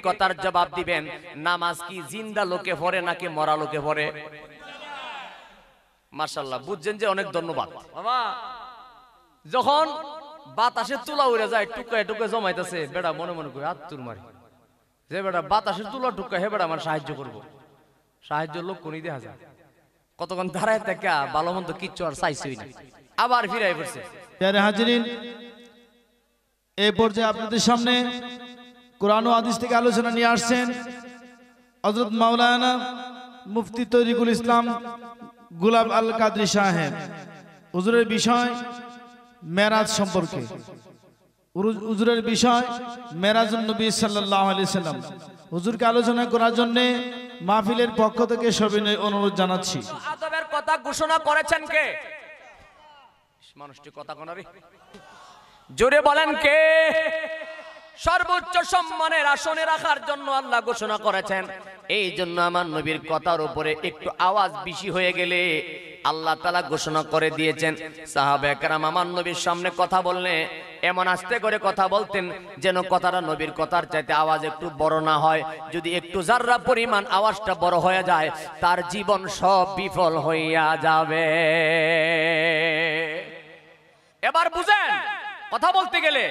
কথার জবাব দিবেন, নামাজ কি জিন্দা লোকে পড়ে নাকি মরা লোকে পড়ে? মাশাআল্লাহ, বুঝছেন যে, অনেক ধন্যবাদ বাবা। যখন বাতাসের তুলা উড়ে যায়, টুকায় টুকায় জমাইতেছে, বেড়া মনে মনে করে আত্মুর মারি, যে বেড়া বাতাসের তুলা টুকা, হে বেড়া আমার সাহায্য করবো। সাহায্য লোক কোনি দেখা যায়, কতক্ষণ দাঁড়ায় থেকে ভালো মন্দ কিচ্ছু আর চাইছই না, আবার ফিরাই পড়ছে। হাজিরিন, এই পর্যায়ে আপনাদের সামনে কোরআন ও হাদিস থেকে আলোচনা নিয়ে আসছেন হযরত মাওলানা মুফতি তরিকুল ইসলাম গোলাম আল কাদরি সাহেব। হুজুরের বিষয় মেরাজ সম্পর্কে, হুজুরের বিষয় মেরাজুন নবী সাল্লাল্লাহু আলাইহি সাল্লাম। হুজুরকে আলোচনা করার জন্য মাহফিলের পক্ষ থেকে সবিনয় অনুরোধ জানাচ্ছি। আদবের কথা ঘোষণা করেছেন কে? মানুষটি কথা কোনারে জোরে বলেন কে? সর্বোচ্চ সম্মানের আসনে রাখার জন্য আল্লাহ ঘোষণা করেছেন। এই জন্য আমার নবীর কথার উপরে একটু আওয়াজ বেশি হয়ে গেলে আল্লাহ তাআলা ঘোষণা করে দিয়েছেন, সাহাবায়ে কেরাম আমার নবীর সামনে কথা বললে এমন আস্তে করে কথা বলতেন যেন কথাটা নবীর কথার চাইতে আওয়াজ একটু বড় না হয়। যদি একটু জাররা পরিমাণ আওয়াজটা বড় হয়ে যায়, তার জীবন সব বিফল হইয়া যাবে। এবার বুঝেন, কথা বলতে গেলে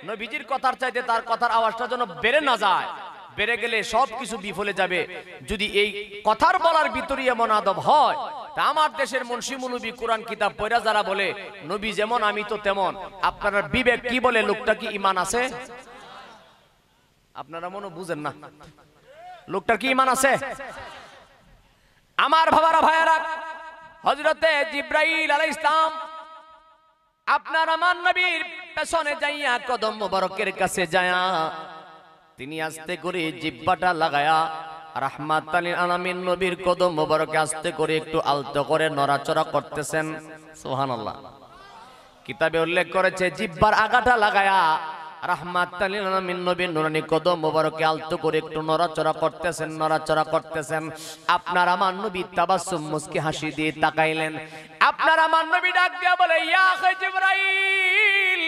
নবীজির কথার চাইতে তার কথার আওয়াজটা যেন বেড়ে না যায়, বেড়ে গেলে সবকিছু বিফলে যাবে। যদি এই কথার বলার ভিতরে এমন আদব হয়, তা আমার দেশের মুন্সি মুলবি কোরআন কিতাব পড়া যারা বলে নবী যেমন আমি তো তেমন, আপনার বিবেক কি বলে? লোকটা কি ঈমান আছে? আপনারা মনে বুঝেন না, লোকটার কি ঈমান আছে? আমার বাবারা ভাইয়ারা, হযরতে জিবরাইল আলাইহিস সালাম আপনার আমার নবীর পেছনে যাইয়া কদম মোবারকের কাছে যায়া তিনি আস্তে করে জিহ্বাটা লাগায়া রাহমাতাল লিল আলামিন নবীর কদম মোবারকে আস্তে করে একটু আলতো করে নড়াচড়া করতেছেন। সুবহানাল্লাহ। কিতাবে উল্লেখ করেছে জিহ্বার আগাটা লাগায়া রাহমাতাল লিল আলামিন নবীর নুরানি কদম মোবারকে আলতো করে একটু নড়াচড়া করতেছেন, নড়াচড়া করতেছেন। আপনার আমার নবী তাবাসসুম মুস্কি হাসি দিয়ে তাকাইলেন। আপনার আমার নবী ডাক দিয়া বলে, ইয়া আখি জিবরাইল,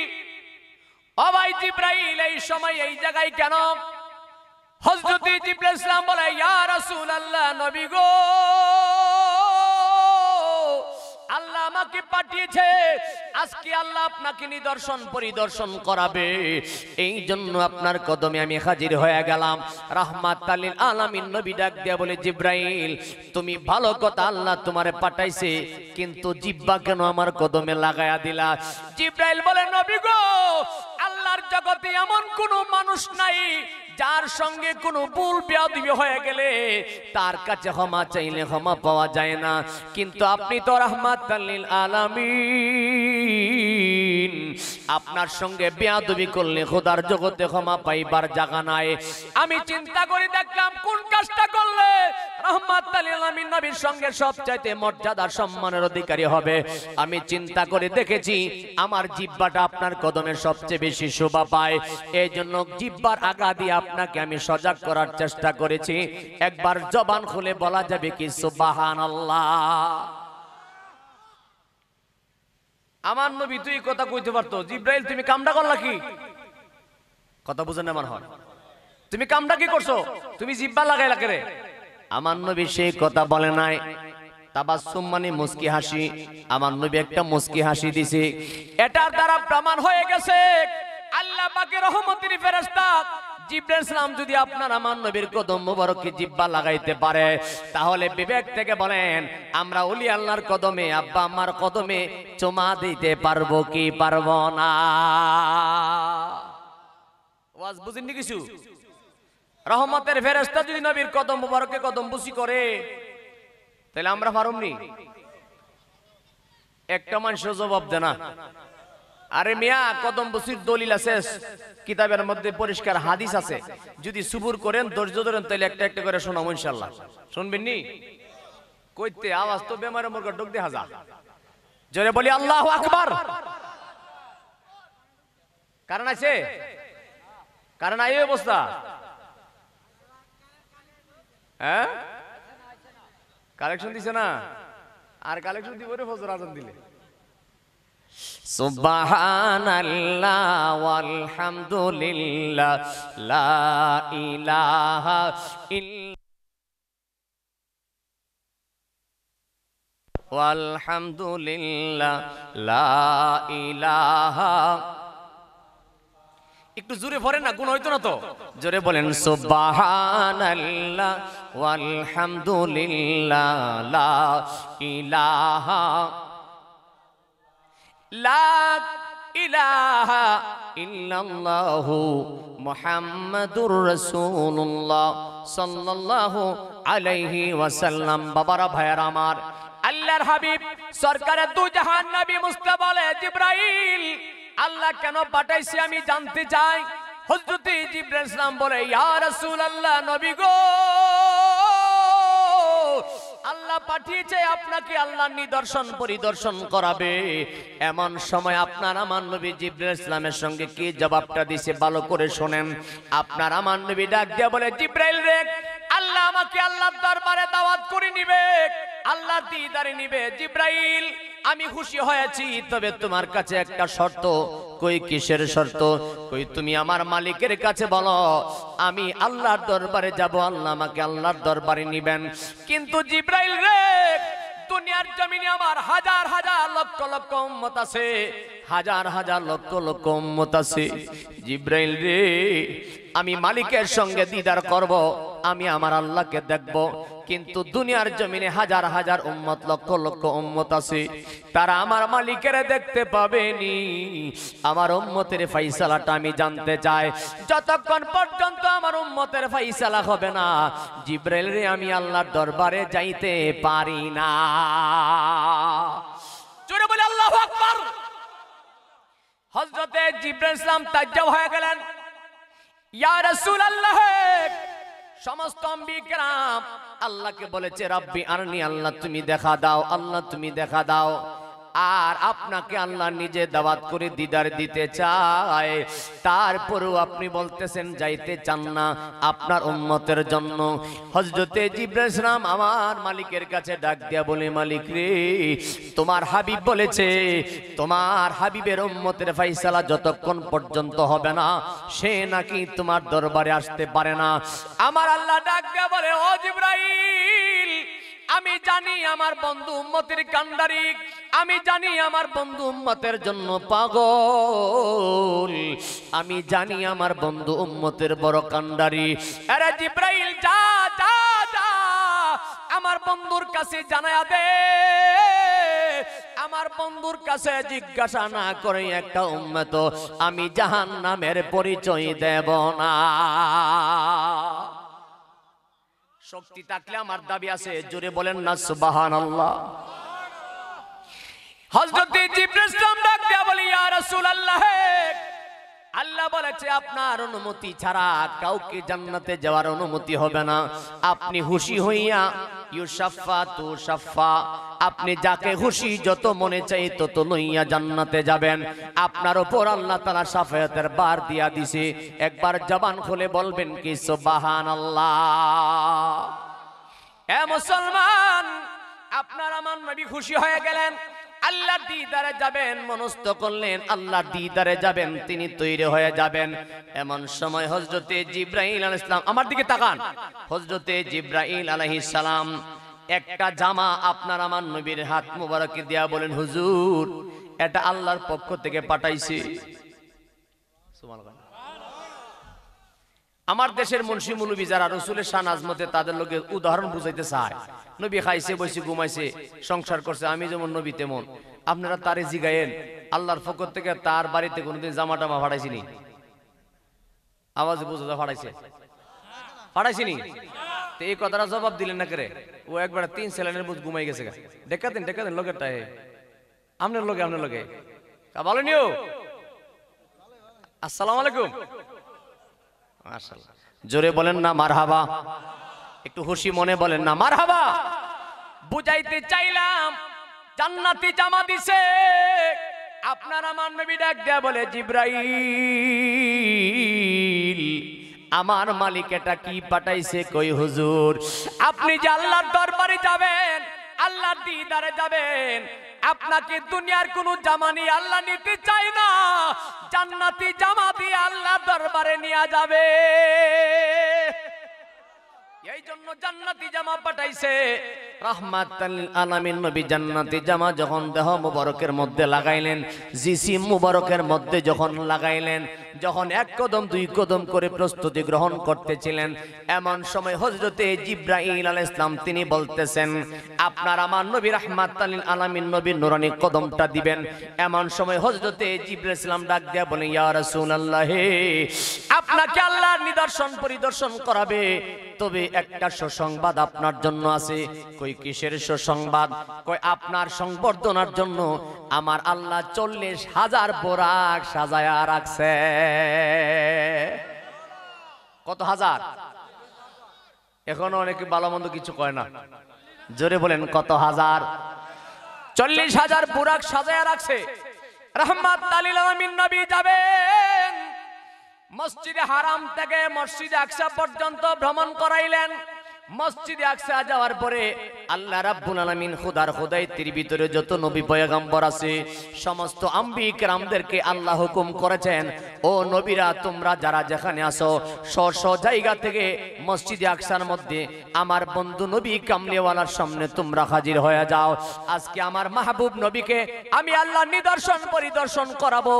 ও ভাই জিবরাইল, এই সময় এই জায়গায় কেন? হযরত জিবরাইল সালাম বলে, ইয়া রাসূলুল্লাহ, নবী গো, আল্লাহ আমাকে পাঠিয়েছে, আজকে আল্লাহ আপনাকে নিদর্শন পরিদর্শন করাবে, এই জন্য আপনার কদমে আমি হাজির হয়ে গেলাম। রাহমাতাল লিল আলামিন নবী ডাক দিয়া বলে, জিবরাইল তুমি ভালো কথা, আল্লাহ তোমারে পাঠাইছে, কিন্তু জিহ্বা কেন আমার কদমে লাগায়া দিলা? জিবরাইল বলে, নবী গো, আল্লাহর জগতে এমন কোন মানুষ নাই যার সঙ্গে কোনো ভুল বেয়াদবি হয়ে গেলে তার কাছে ক্ষমা চাইলে ক্ষমা পাওয়া যায় না, কিন্তু আপনি তো রাহমাতাল লিল আলামিন, আপনার সঙ্গে বেয়াদবি করলে খোদার জগতে ক্ষমা পাইবার জায়গা নাই। আমি চিন্তা করে দেখলাম কোন কাজটা করলে রাহমাতাল লিল আলামিন নবীর সঙ্গে সবচাইতে মর্যাদা সম্মানের অধিকারী হবে। আমি চিন্তা করে দেখেছি আমার জিহ্বাটা আপনার কদমের সবচেয়ে বেশি শোভা পায়, এই জন্য জিহ্বার আগা দিয়ে আপনাকে আমি সজাগ করার চেষ্টা করেছি। একবার জবান খুলে বলা যাবে কি সুবহানাল্লাহ? আমার নবী তুই কথা কইতে পারতো, জিবরাইল তুমি কামটা করলা কি? কথা বুঝেন না মনে হয়? তুমি কামটা কি করছো? তুমি জিহ্বা লাগাইলা কেরে? আমার নবী সেই কথা বলে নাই। তাবাসসুম মানে মুস্কি হাসি, আমার নবী একটা মুস্কি হাসি দিছে, এটার দ্বারা প্রমাণ হয়ে গেছে আল্লাহ পাকের রহমতের ফেরেশতা জিবরাইল সালাম যদি আপনার আমার নবীর কদম মোবারকে জিহ্বা লাগাইতে পারে, তাহলে বিবেক থেকে বলেন আমরা ওলি আল্লাহর কদমে, আব্বা আমার কদমে চুমা দিতে পারবো কি পারবো না? ওয়াজ বুঝেননি কিছু? রহমতের ফেরেশতা যদি নবীর কদম মোবারকে কদম বুসি করে, তাহলে আমরা পারুমনি? একটা মানুষ জবাব দেয় না। আরে মিয়া, কদম বসির দলিল আছে, কিতাবের মধ্যে পরিষ্কার হাদিস আছে, যদি সুবুর করেন ধৈর্য ধরেন তাহলে একটা একটা করে শোনাবো ইনশাআল্লাহ। শুনবেন নি? কইতে আওয়াজ তো বেমারে মুরগা ঢোক দেখা যা, জোরে বলি আল্লাহু আকবার। কারণ আছে, কারণ এই অবস্থা, হ্যাঁ কালেকশন দিছে না, আর কালেকশন দিব রে ফজর আজান দিলে। সুবহানাল্লাহ ওয়ালহামদুলিল্লাহ লা ইলাহা ওয়ালহামদুলিল্লাহ লা ইলাহা। একটু জোরে পড়েন না, গুণ হইতো না তো। জোরে বলেন সুবহানাল্লাহ ওয়ালহামদুলিল্লাহ লা ইলাহা লা ইলাহা ইল্লাল্লাহু মুহাম্মাদুর রাসূলুল্লাহ সাল্লাল্লাহু আলাইহি ওয়াসাল্লাম। বাবারা ভাইয়ারা আমার, আল্লাহর হাবিব সরকারে দু জাহান নবী মুস্তাফা বলে, জিবরাইল আল্লাহ কেন পাঠাইছে আমি জানতে চাই। হযরত জিবরাইল ইসলাম বলে, ইয়া রাসূলুল্লাহ, নবী গো, আল্লাহ পাঠিয়েছে আপনাকে আল্লাহর নিদর্শন পরিদর্শন করাবে। এমন সময় আপনার আমার নবী জিবরাইল ইসলামের সঙ্গে কি জবাবটা দিছে ভালো করে শুনেন। আপনার আমার নবী ডাক দিয়া বলে, জিবরাইল রে, আল্লাহ আমাকে আল্লাহর দরবারে দাওয়াত করে নিবে, আল্লাহর দিদারে নিবে। জিবরাইল, আমি খুশি হয়েছি, তবে তোমার কাছে একটা শর্ত। কই কিসের শর্ত? কই তুমি আমার মালিকের কাছে বলো আমি আল্লাহর দরবারে যাব, আল্লাহ আমাকে আল্লাহর দরবারে নিবেন। কিন্তু জিবরাইল রে, দুনিয়ার জমিনে আমার হাজার হাজার লক্ষ লক্ষ উম্মত আছে, হাজার হাজার লক্ষ লক্ষ উম্মত আছে। জিবরাইল রে, আমি মালিকের সঙ্গে দিদার করব, আমি আমার আল্লাহকে দেখব, কিন্তু দুনিয়ার জমিনে হাজার হাজার উম্মত, লক্ষ লক্ষ উম্মত আছে, তারা আমার মালিকের দেখতে পাবেনি। আমার উম্মতের ফাইসালাটা আমি জানতে চাই। যতক্ষণ পর্যন্ত আমার উম্মতের ফাইসালা হবে না, জিবরাইল রে, আমি আল্লাহর দরবারে যাইতে পারি না। জোরে বলে আল্লাহু আকবার। হযরতে জিবরাইল ইসলাম তাজ্জব হয়ে গেলেন, ইয়া রাসূলুল্লাহ, সমস্ত আম্বিয়া কেরাম আল্লাহকে বলেছে, রাব্বি আরনি, আল্লাহ তুমি দেখা দাও, আল্লাহ তুমি দেখা দাও। আর আপনাকে আল্লাহ নিজে দাওয়াত করে দিদার দিতে চায়, তারপরেও আপনি বলতেছেন যাইতে চান না আপনার উম্মতের জন্য। হযরতে জিবরাইল ইসলাম আমার মালিকের কাছে ডাক দিয়া বলে, মালিক রে, তোমার হাবিব বলেছে তোমার হাবিবের উম্মতের ফাইসালা যতক্ষণ পর্যন্ত হবে না, সে নাকি তোমার দরবারে আসতে পারে না। আমার আল্লাহ ডাক দিয়া বলে, ও জিবরাইল, আমি জানি আমার বন্ধু উম্মতের কান্ডারি, আমি জানি আমার বন্ধু উম্মতের জন্য পাগল, আমি জানি আমার বন্ধু উম্মতের বড় কান্ডারি। আরে জিবরাইল, যা যা যা, আমার বন্ধুর কাছে জানায়া দে, আমার বন্ধুর কাছে জিজ্ঞাসা না করে একটা উম্মত আমি জাহান্নামের পরিচয় দেব না। শক্তি থাকলে আমার দাবি আছে, জোরে বলেন না সুবহানাল্লাহ। হযরত জিবরাইল ইসলাম ডাক দিয়া বলে, ইয়া রাসূলুল্লাহ, আল্লাহ বলেছে আপনার অনুমতি ছাড়া কাউকে জান্নাতে যাওয়ার অনুমতি হবে না। আপনি খুশি হইয়া ইউশাফা তু শাফা, আপনি যাকে খুশি যত মনে চাই তত লইয়া জান্নাতে যাবেন। আপনার উপর আল্লাহ তাআলা শাফায়াতের বার দিয়া দিছে। একবার জবান খুলে বলবেন কি সুবহানাল্লাহ। এ মুসলমান, আপনার আমার নবী খুশি হয়ে গেলেন, আল্লাহর দিদারে যাবেন, মনস্থ করলেন আল্লাহর দিদারে যাবেন, তিনি তৈরি হয়ে যাবেন। এমন সময় হযরতে জিবরাইল আলাইহিস সালাম, আমার দিকে তাকান, হযরতে জিবরাইল আলাইহিস সালাম একটা জামা আপনার আমার নবীর হাত মুবারকে দিয়া বলেন, হুজুর, এটা আল্লাহর পক্ষ থেকে পাঠাইছে। সুবহানাল্লাহ। আমার দেশের মুন্সি মুলবি যারা রাসূলের শান আজমতে তাদের লোকে উদাহরণ বুঝাইতে চায়, নবী খাইছে, বইছে, ঘুমাইছে, সংসার করছে, আমি যেমন নবী তেমন। আপনারা তারে জিগায়েন, আল্লাহর পক্ষ থেকে তার বাড়িতে কোনোদিন জামা টামা ফাটাইছিনি? আওয়াজ বুঝা ফাটাইছে? ফাটাইছিনি? তো এই কথাটা জবাব দিলেন না করে? ও একবার 3 সেলেনের বুঝ ঘুমাই গেছে। দেখা দিন লোকেরটা, আপনার লোকে বলেনিও আসসালামু আলাইকুম। মাশাআল্লাহ, জোরে বলেন না মারহাবা, একটু খুশি মনে বলেন না মারহাবা। বুঝাইতে চাইলাম জান্নাতি জামা দিছে। আপনার আমার নবী ডাক দেয়া বলে, জিবরাইল, আমার মালিক এটা কি পাঠাইছে? কই হুজুর, আপনি যে আল্লাহর দরবারে যাবেন, আল্লাহর দিদারে যাবেন, আপনাকে দুনিয়ার কোনো জামা নিয়ে আল্লাহ নিতে চায় না, জান্নাতি জামা দিয়ে আল্লাহ দরবারে নিয়ে যাবে। এই জন্য জান্নাতি জামা পাঠাইছে। রাহমাতাল আলামিন নবী জান্নাতি জামা যখন দেহ মুবারকের মধ্যে লাগাইলেন, জিসিম মুবারকের মধ্যে যখন লাগাইলেন, যখন এক কদম দুই কদম করে প্রস্তুতি গ্রহণ করতেছিলেন, এমন সময় হযরতে জিবরাইল আলাইহিস সালাম তিনি বলতেছেন, আপনার আমার নবী রাহমাতাল আলামিন নবী নুরানি কদমটা দিবেন। এমন সময় হযরতে জিবরাইল আলাইহিস সালাম ডাক দিয়ে বলেন, ইয়া রাসূলুল্লাহ, আপনাকে আল্লাহর নিদর্শন পরিদর্শন করাবে, তবে একটা সুসংবাদ আপনার জন্য আছে। কই কিসের সুসংবাদ? কই আপনার সংবর্ধনার জন্য আমার আল্লাহ 40,000 বোরাক সাজায়া রাখছে। কত হাজার? এখনো অনেকে ভালো মন্দ কিছু কয় না, জোরে বলেন কত হাজার? 40,000 বোরাক সাজায়া রাখছে। রাহমাতাল লিল আলামিন নবী যাবেন, মসজিদে হারাম থেকে মসজিদে আকসা পর্যন্ত ভ্রমণ করাইলেন। মসজিদে আকসা যাওয়ার পরে আল্লাহ রাব্বুল আলামিন খুদার খুদাইতির ভিতরে যত নবী পয়গম্বর আছে সমস্ত আম্বিয়া কেরামদেরকে আল্লাহ হুকুম করেছেন, ও নবীরা তোমরা যারা যেখানে আসো স্ব জায়গা থেকে মসজিদে আকসার মধ্যে আমার বন্ধু নবী কামলিওয়ালার সামনে তোমরা হাজির হয়ে যাও। আজকে আমার মাহবুব নবীকে আমি আল্লাহ নিদর্শন পরিদর্শন করাবো,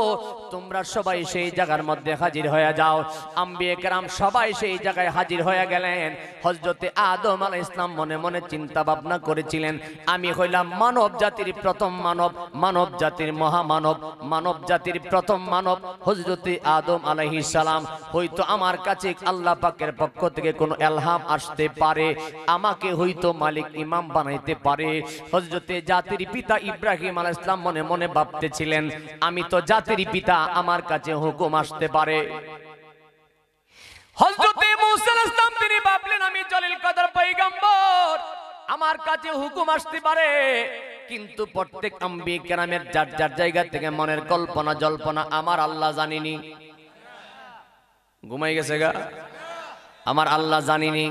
তোমরা সবাই সেই জায়গার মধ্যে হাজির হয়ে যাও। আম্বিয়া কেরাম সবাই সেই জায়গায় হাজির হয়ে গেলেন। হযরতে আদম আলাইহিস সালাম মনে মনে চিন্তা ভাবনা করেছিলেন, আমি হইলাম মানব জাতির প্রথম মানব, মানব জাতির মহামানব, মানব জাতির প্রথম মানব হযরতে আদম আলাইহিস সালাম। হয়তো আমার কাছে আল্লাহ পাকের পক্ষ থেকে কোনো ইলহাম আসতে পারে, আমাকে হয়তো মালিক ইমাম বানাইতে পারে। হযরতে জাতির পিতা ইব্রাহিম আলাইহিস সালাম মনে মনে ভাবতেছিলেন, আমি তো জাতির পিতা, আমার কাছে হুকুম আসতে পারে। হযরতে মূসা আলাইহিস সালাম তিনি ভাবলেন, আমি জলিল কদর পয়গম্বর, আমার কাছে হুকুম আসতে পারে। কিন্তু প্রত্যেক আম্বিয়া কেরামের যার যার জায়গা থেকে মনের কল্পনা জল্পনা আমার আল্লাহ জানিনি। ঘুমাই গেছে গা? আমার আল্লাহ জানিনি।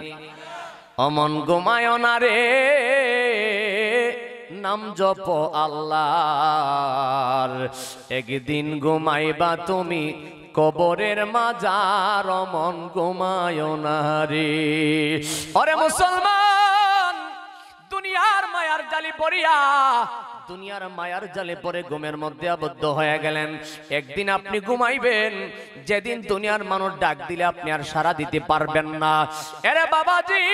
অমন ঘুমায় না রে, নাম জপ আল্লাহর, একদিন ঘুমাইবা তুমি কবরের মাজার, মন ঘুমায় না রে। ওরে মুসলমান, দুনিয়ার মায়ার জালি পড়িয়া, দুনিয়ার মায়ার জালে পরে ঘুমের মধ্যে আবদ্ধ হয়ে গেলেন। একদিন আপনি ঘুমাইবেন, যেদিন দুনিয়ার মানুষ ডাক দিলে আপনি আর সাড়া দিতে পারবেন না। এরে বাবাজি,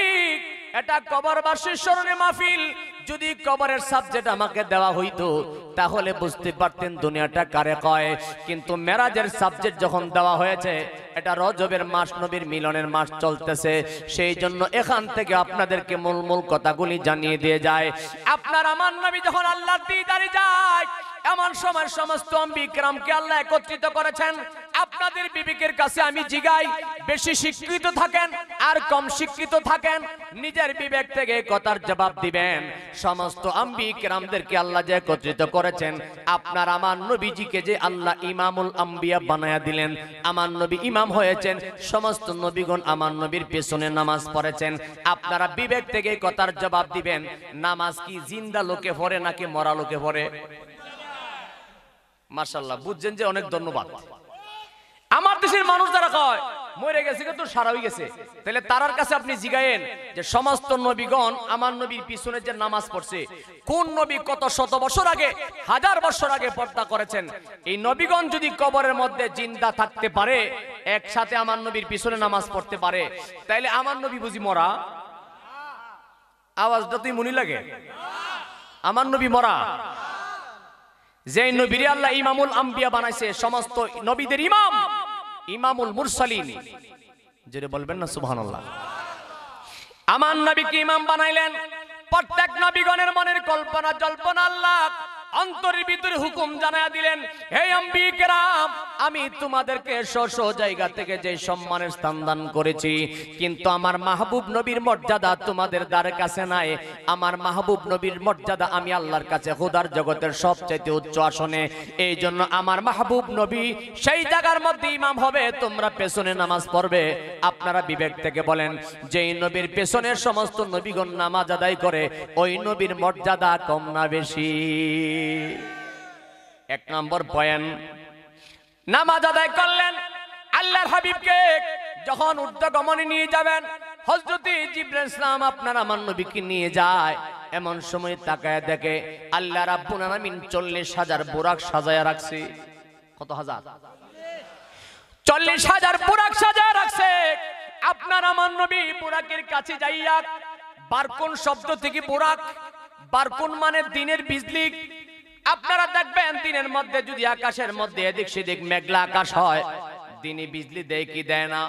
এটা কবরবাসীর স্মরণে মাহফিল। যদি কবরের সাবজেক্ট আমাকে দেওয়া হইতো তাহলে বুঝতে পারতেন দুনিয়াটা কারে কয়। কিন্তু মেরাজের সাবজেক্ট যখন দেওয়া হয়েছে, এটা রজবের মাস, নবীর মিলনের মাস চলতেছে, সেই জন্য এখান থেকে আপনাদেরকে মূল মূল কথাগুলি জানিয়ে দিয়ে যায়। আপনার আমার নবী যখন আল্লাহর দিদারে যায়, এমন সময় সমস্ত আম্বিয়া কেরামকে আল্লাহ একত্রিত করেছেন। আপনাদের বিবেকের কাছে আমি জিগাই, বেশি শিক্ষিত থাকেন আর কম শিক্ষিত থাকেন, নিজের বিবেক থেকে কথার জবাব দিবেন। সমস্ত আম্বিয়া কেরামদেরকে আল্লাহ যে একত্রিত করেছেন, আপনার আমার নবীজিকে যে আল্লাহ ইমামুল আম্বিয়া বানায়া দিলেন, আমার নবী ইমাম হয়েছেন, সমস্ত নবীগণ আমার নবীর পেছনে নামাজ পড়েছেন। আপনারা বিবেক থেকে কথার জবাব দিবেন, নামাজ কি জিন্দা লোকে পড়ে নাকি মরা লোকে পড়ে? মাশাআল্লাহ, বুঝছেন যে, অনেক ধন্যবাদ। আমার দেশের মানুষ যারা কয় মরে গেছে কিন্তু সারা হয়ে গেছে, তাহলে তারার কাছে আপনি জিগায়েন যে সমস্ত নবীগণ আমার নবীর পিছনে যে নামাজ পড়ছে, কোন নবী কত শত বছর আগে, হাজার বছর আগে পর্দা করেছেন। এই নবীগণ যদি কবরের মধ্যে জিন্দা থাকতে পারে, একসাথে আমার নবীর পিছনে নামাজ পড়তে পারে, তাইলে আমার নবী বুঝি মরা? আওয়াজটা তুই মনে লাগে, আমার নবী মরা? যে নবীরে আল্লাহ ইমামুল আম্বিয়া বানাইছে, সমস্ত নবীদের ইমাম, ইমামুল মুরসালিন, যেটা বলবেন না সুবহানাল্লাহ। আমার নবীকে ইমাম বানাইলেন। প্রত্যেক নবীগণের মনের কল্পনা জল্পনা আল্লাহ অন্তরের ভিতরে হুকুম জানায়া দিলেন, হে আম্বিয়া কেরাম, আমি তোমাদেরকে স্ব জায়গা থেকে যে সম্মানের স্থান দান করেছি, কিন্তু আমার মাহবুব নবীর মর্যাদা তোমাদের দ্বারে কাছে নাই। আমার মাহবুব নবীর মর্যাদা আমি আল্লাহর কাছে খোদার জগতের সবচেয়ে উচ্চ আসনে। এই জন্য আমার মাহবুব নবী সেই জায়গার মধ্যে ইমাম হবে, তোমরা পেছনে নামাজ পড়বে। আপনারা বিবেক থেকে বলেন, যেই নবীর পেছনের সমস্ত নবীগণ নামাজ আদায় করে, ওই নবীর মর্যাদা কম না বেশি? এক নম্বর পয়েন্ট, নামাজ আদায় করলেন। আল্লাহর হাবিবকে যখন ঊর্ধ্বগমনে নিয়ে যাবেন, হযরত জিবরাইল ইসলাম আপনার আমার নবীকে নিয়ে যায়, এমন সময় তাকায় দেখে আল্লাহ রাব্বুল আলামিন 40,000 বুরাক সাজায়া রাখছে। কত হাজার? 40,000 বুরাক সাজায়া রাখছে। আপনার আমার নবী বুরাকের কাছে যাইয়া, বারকুন শব্দ থেকে বুরাক, বারকুন মানে দিনের বিজলি। আপনারা দেখবেন দিনের মধ্যে যদি আকাশের মধ্যে এদিক সেদিক মেঘলা আকাশ হয়, দিনে বিজলি দেয় কি দেয় না?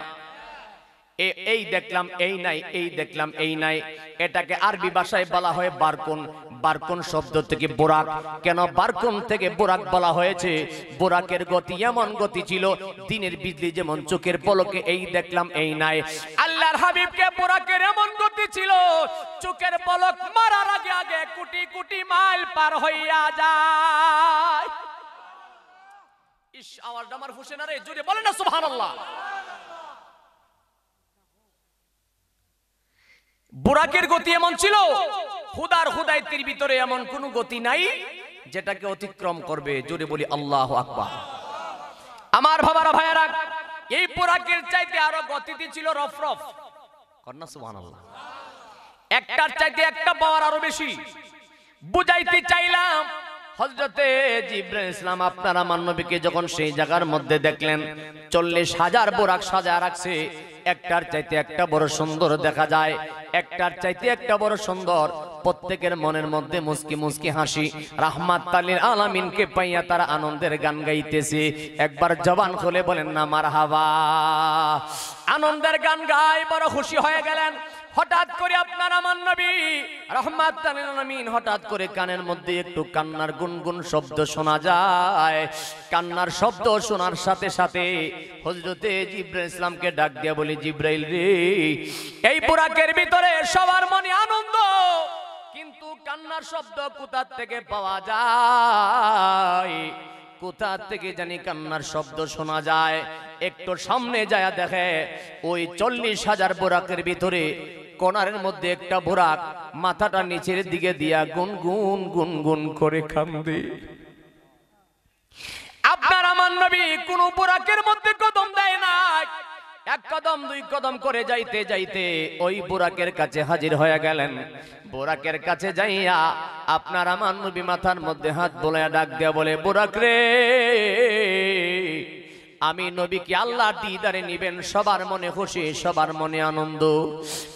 এই দেখলাম এই নাই, এই দেখলাম এই নাই। এটাকে আরবি ভাষায় বলা হয় বারকুন। বারকুন শব্দ থেকে বোরাক। কেন বারকুন থেকে বোরাক বলা হয়েছে? বোরাকের গতি এমন গতি ছিল, দিনের বিজলি যেমন চোখের পলকে এই দেখলাম এই নাই, আল্লাহর হাবিবকে বোরাকের এমন গতি ছিল, চোখের পলক মারার আগে আগে কোটি কোটি মাইল পার হইয়া যায়। ইস, আওয়াজটা আমার ফুসে না রে, জোরে বলেন না সুবহানাল্লাহ। বুরাকের গতি এমন ছিল, খুদার খুদাইতের ভিতরে এমন কোন গতি নাই যেটাকে অতিক্রম করবে। জোরে বলি আল্লাহু আকবার। আমার বাবারা ভাইয়ারা, এই বুরাকের চাইতে আরো গতিতে ছিল রফরফ। কন্না সুবহানাল্লাহ। একটার চাইতে একটা পাওয়ার আরো বেশি। বুঝাইতে চাইলাম, হযরতে জিবরাইল ইসলাম আপনার আমার নবীকে যখন সেই জায়গার মধ্যে দেখলেন 40,000 বুরাক সাজায়া রাখছে, একটার চাইতে একটা বড় সুন্দর দেখা যায়, একটার চাইতে একটা বড় সুন্দর। প্রত্যেকের মনের মধ্যে মুস্কি মুস্কি হাসি। রাহমাতাল লিল আলামিনকে পাইয়া তারা আনন্দের গান গাইতেছে। একবার জবান খুলে বলেন না মারহাবা। আনন্দের গান গায় বড় খুশি হয়ে গেলেন। হঠাৎ করে আপনার আমার নবী রাহমাতাল লিল আলামিন হঠাৎ করে কানের মধ্যে একটু কান্নার গুনগুন শব্দ শোনা যায়। কান্নার শব্দ শোনার সাথে সাথে হযরতে জিবরাইল ইসলামকে ডাক দিয়া বলি, জিবরাইল রে, এই বুরাকের ভিতরে সবার মনে আনন্দ, কিন্তু কান্নার শব্দ কোথা থেকে পাওয়া যায়? কোথা থেকে জানি কান্নার শব্দ শোনা যায়। একটু সামনে যায় দেখে ওই 40,000 বুরাকের ভিতরে কোণারের মধ্যে একটা বুরাক মাথাটা নিচের দিকে দিয়া গুনগুন গুনগুন করে কান্দে। আপনার আমার নবী কোন বুরাকের মধ্যে কদম দেয় না, এক কদম দুই কদম করে যাইতে যাইতে ওই বুরাকের কাছে হাজির হয়ে গেলেন। বুরাকের কাছে যাইয়া আপনার আমার নবী মাথার মধ্যে হাত বোলায়া ডাক দিয়া বলে, বুরাক রে, আমি নবীকে আল্লাহর দিদারে নিবেন, সবার মনে খুশি, সবার মনে আনন্দ,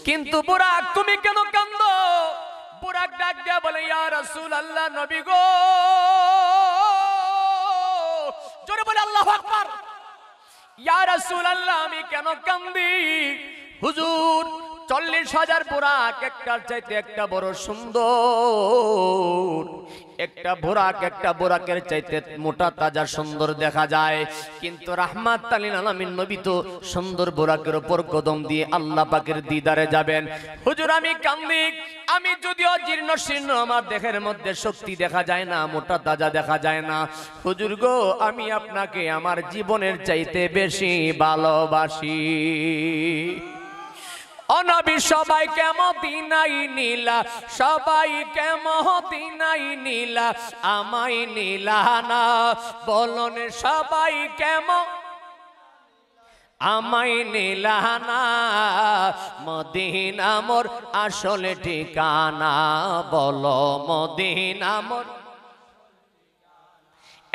কিন্তু বুরাক তুমি কেন কান্দো? বুরাক ডাক দিয়া বলে, ইয়া রাসূলুল্লাহ, নবী গো, জোরে বলে আল্লাহু আকবার। ইয়া রাসূলুল্লাহ, আমি কেন কান্দি? হুজুর, 40,000 বুরাক, একটার চাইতে একটা বড় সুন্দর। একটা বুরাক একটা বুরাকের চাইতে মোটা তাজা সুন্দর দেখা যায়, কিন্তু রাহমাতাল লিল আলামিন নবী তো সুন্দর বুরাকের উপর কদম দিয়ে আল্লাহ পাকের দিদারে যাবেন। হুজুর, আমি কান্দি, আমি যদিও জীর্ণ শীর্ণ, আমার দেহের মধ্যে শক্তি দেখা যায় না, মোটা তাজা দেখা যায় না। হুজুর গো, আমি আপনাকে আমার জীবনের চাইতে বেশি ভালোবাসি। ও নবী, সবাইকে মদিনায় নিলা, সবাইকে মদিনায় নিলা, আমায় নিলা না, বলুন সবাইকে আমায় নিলা না, মদিনা মোর আসলে ঠিকানা, বলো মদিনা মোর।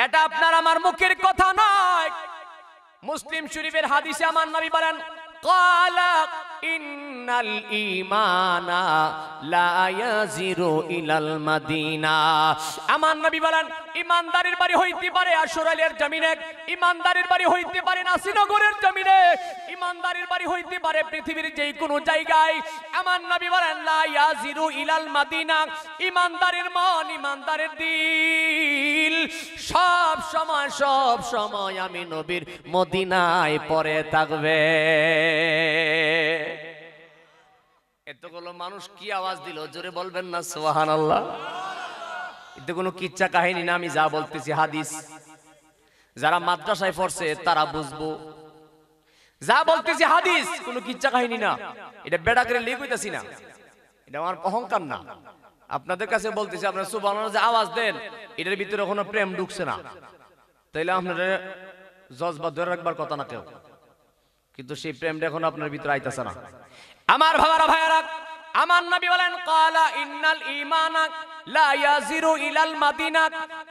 এটা আপনার আমার মুখের কথা নয়, মুসলিম শরীফের হাদিসে আমার নবী বলেন, ক্বালা ইন্নাল ঈমানা লা ইয়াজিরু ইলাল মাদিনা। আমার নবী বলেন, ইমানদারের বাড়ি হইতে পারে আশুরাইলের জমিনে, ইমানদারের বাড়ি হইতে পারে নাসিনগরের জমিনে, ইমানদারের বাড়ি হইতে পারে পৃথিবীর যে কোনো জায়গায়। আমার নবী বলেন, লা ইয়াজিরু ইলাল মাদিনা, ইমানদারের মন, ইমানদারের দিল সব সময় আমি নবীর মদিনায় পড়ে থাকবে। এতগুলো মানুষ কি আওয়াজ দিল, জোরে বলবেন না সুবহানাল্লাহ। এটা কোনো কিচ্ছা কাহিনী না, আমি যা বলতেছি হাদিস। যারা মাদ্রাসায় পড়ছে তারা বুঝবো, যা বলতেছি হাদিস, কোনো কিচ্ছা কাহিনী না। এটা বেড়া করে লিয়ে কইতাছি না, এটা আমার অহংকার না। আপনাদের কাছে বলতেছি, আপনারা সুবহানাল্লাহ যে আওয়াজ দেন, এটার ভিতরে কোনো প্রেম ঢুকছে না, তাইলে আপনারা জজবা ধরে রাখবার কথা না কেউ, কিন্তু সেই প্রেমটা এখন আপনার ভিতরে আইতাছে না। আমার ভাইয়ারা, আমার নবী বলেন ক্বালা ইন্নাল ঈমানা লা ইয়াজিরু ইলাল মাদিনা,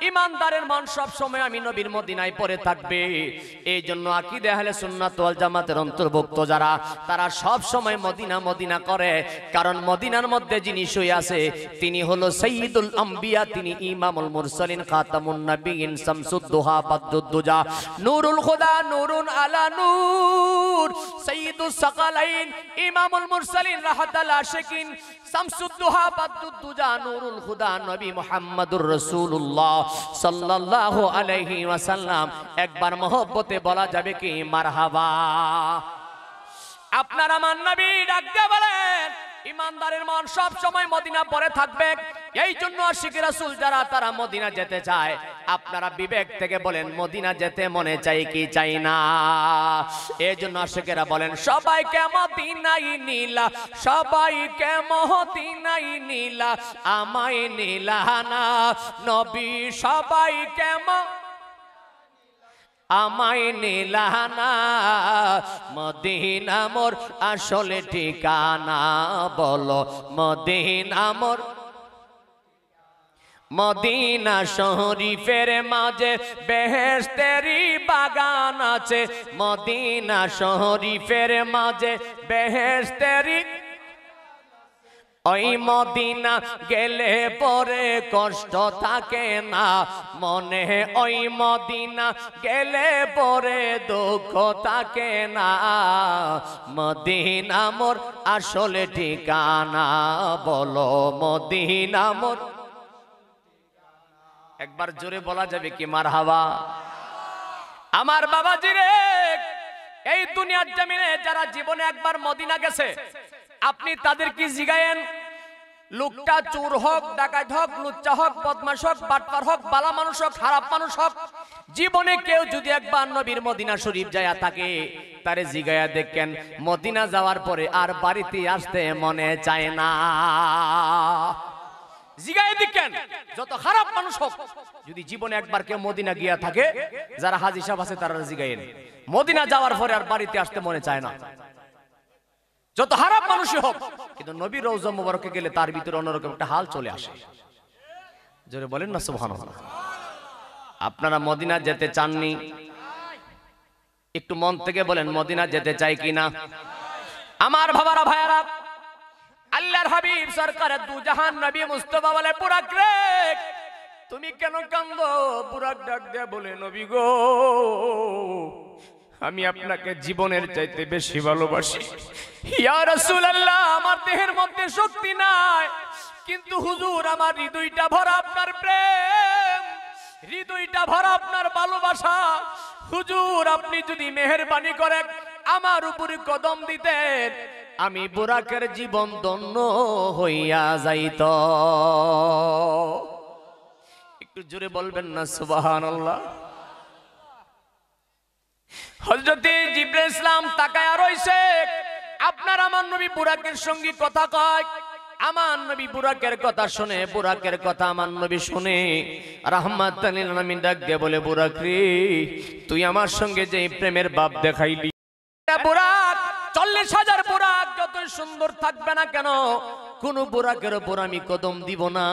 ঈমানদারের মন সব সময় আমি নবীর মদিনায় পড়ে থাকবে। এই জন্য আকীদা আহলে সুন্নাত ওয়াল জামাতের অন্তর্ভুক্ত যারা, তারা সব সময় মদিনা মদিনা করে, কারণ মদিনার মধ্যে যিনি শুয়ে আছে তিনি হলো সাইয়্যিদুল আম্বিয়া, তিনি ইমামুল মুরসালিন, খাতামুন নবিয়্যিন, শামসুদ দুহা, বাদরুদ দুজা, নূরুল খুদা, নূরুন আলা নূর, সাইয়্যিদুস সাকালাইন, ইমামুল মুরসালিন, রাহাতাল আশিকিন, শামসুদ দুহা, বাদরুদ দুজা, নূরুল খুদা, নবী মুহাম্মদুর রাসূলুল্লাহ সাল্লাল্লাহু আলাইহি ওয়াসাল্লাম। একবার মহব্বতে বলা যাবে কি মারহাবা। আপনার আমার নবী ডাক দিয়ে বলেন ইমানদারের মন সব সময় মদিনা পড়ে থাকবে। এই জন্য আশিক রাসূল যারা, তারা মদিনা যেতে চায়। আপনারা বিবেক থেকে বলেন মদিনা যেতে মনে চাই কি চাই না? এই জন্য আশিকেরা বলেন সবাইকে মদিনায় নিলা, সবাইকে মদিনায় নিলা, আমায় নিলা না নবী, সবাইকে আমায় নিলানা, মদিনা মোর আসলে ঠিকানা, বলো মদিনা মোর। মদিনা শরীফের মাঝে বেহেশতেরি বাগান আছে, মদিনা শরীফের মাঝে বেহেশতেরি, ওই মদিনা গেলে পরে কষ্ট থাকে না মনে, ওই মদিনা গেলে পরে দুঃখ থাকে না, মদিনা মোর আসলে ঠিকানা, বলো মদিনা মোর। একবার জোরে বলা যাবে কি মারহাবা। আমার বাবাজি রে, এই দুনিয়ার জমিনে যারা জীবনে একবার মদিনা গেছে, আপনি তাদের কি জিগায়েন? লোকটা চোর হোক, ডাকাত হোক, লুচ্চা হোক, বদমাশ হোক, বাটপার হোক, বালা মানুষ হোক, খারাপ মানুষ হোক, জীবনে কেউ যদি একবার নবীর মদিনা শরীফ যায়া থাকে, তারে জিগায়া দেখেন মদিনা যাওয়ার পরে আর বাড়িতে আসতে মনে চায় না। জিগায় দেখেন যত খারাপ মানুষ হোক, যদি জীবনে একবার কেউ মদিনা গিয়া থাকে, যারা হাজী সাহেব আছে তারা জিগায়েন, মদিনা যাওয়ার পরে আর বাড়িতে আসতে মনে চায় না। যত খারাপ মানুষই হোক, কিন্তু নবীর রওজা মুবারকে গেলে তার ভিতরে অন্যরকম একটা হাল চলে আসে। জোরে বলেন না সুবহানাল্লাহ। আপনারা মদিনা যেতে চাননি? একটু মন থেকে বলেন মদিনা যেতে চাই কিনা? আমার ভাইয়ারা, আল্লাহর হাবিব সরকারে দু জাহান নবী মুস্তাফা বলে বুরাক রে, তুমি কেন কান্দো? বুরাক ডাক দিয়ে বলে নবী গো, আমি আপনাকে জীবনের চাইতে বেশি ভালোবাসি। ইয়া রাসূলুল্লাহ, আমার দেহের মধ্যে শক্তি নাই, কিন্তু হুজুর আমার হৃদয়টা ভরা আপনার প্রেম, হৃদয়টা ভরা আপনার ভালোবাসা। হুজুর আপনি যদি মেহেরবানি করেন আমার উপরে কদম দিতেন, আমি বুরাকের জীবন ধন্য হইয়া যাইত। একটু জোরে বলবেন না সুবহানাল্লাহ। হযরত জিবরাইল ইসলাম তাকায়া রইছে, আপনার আমার নবী বুরাকের সঙ্গে কথা কয়। আমার নবী বুরাকের কথা শুনে, বুরাকের কথা আমার নবী শুনে রাহমাতাল লিল আলামিন ডাক দিয়ে বলে বুরাক রে, তুই আমার সঙ্গে যে প্রেমের ভাব দেখাইলি, বুরাক 40,000 বুরাক যত সুন্দর থাকবে না কেন, কোন বুরাকের উপর আমি কদম দিব না।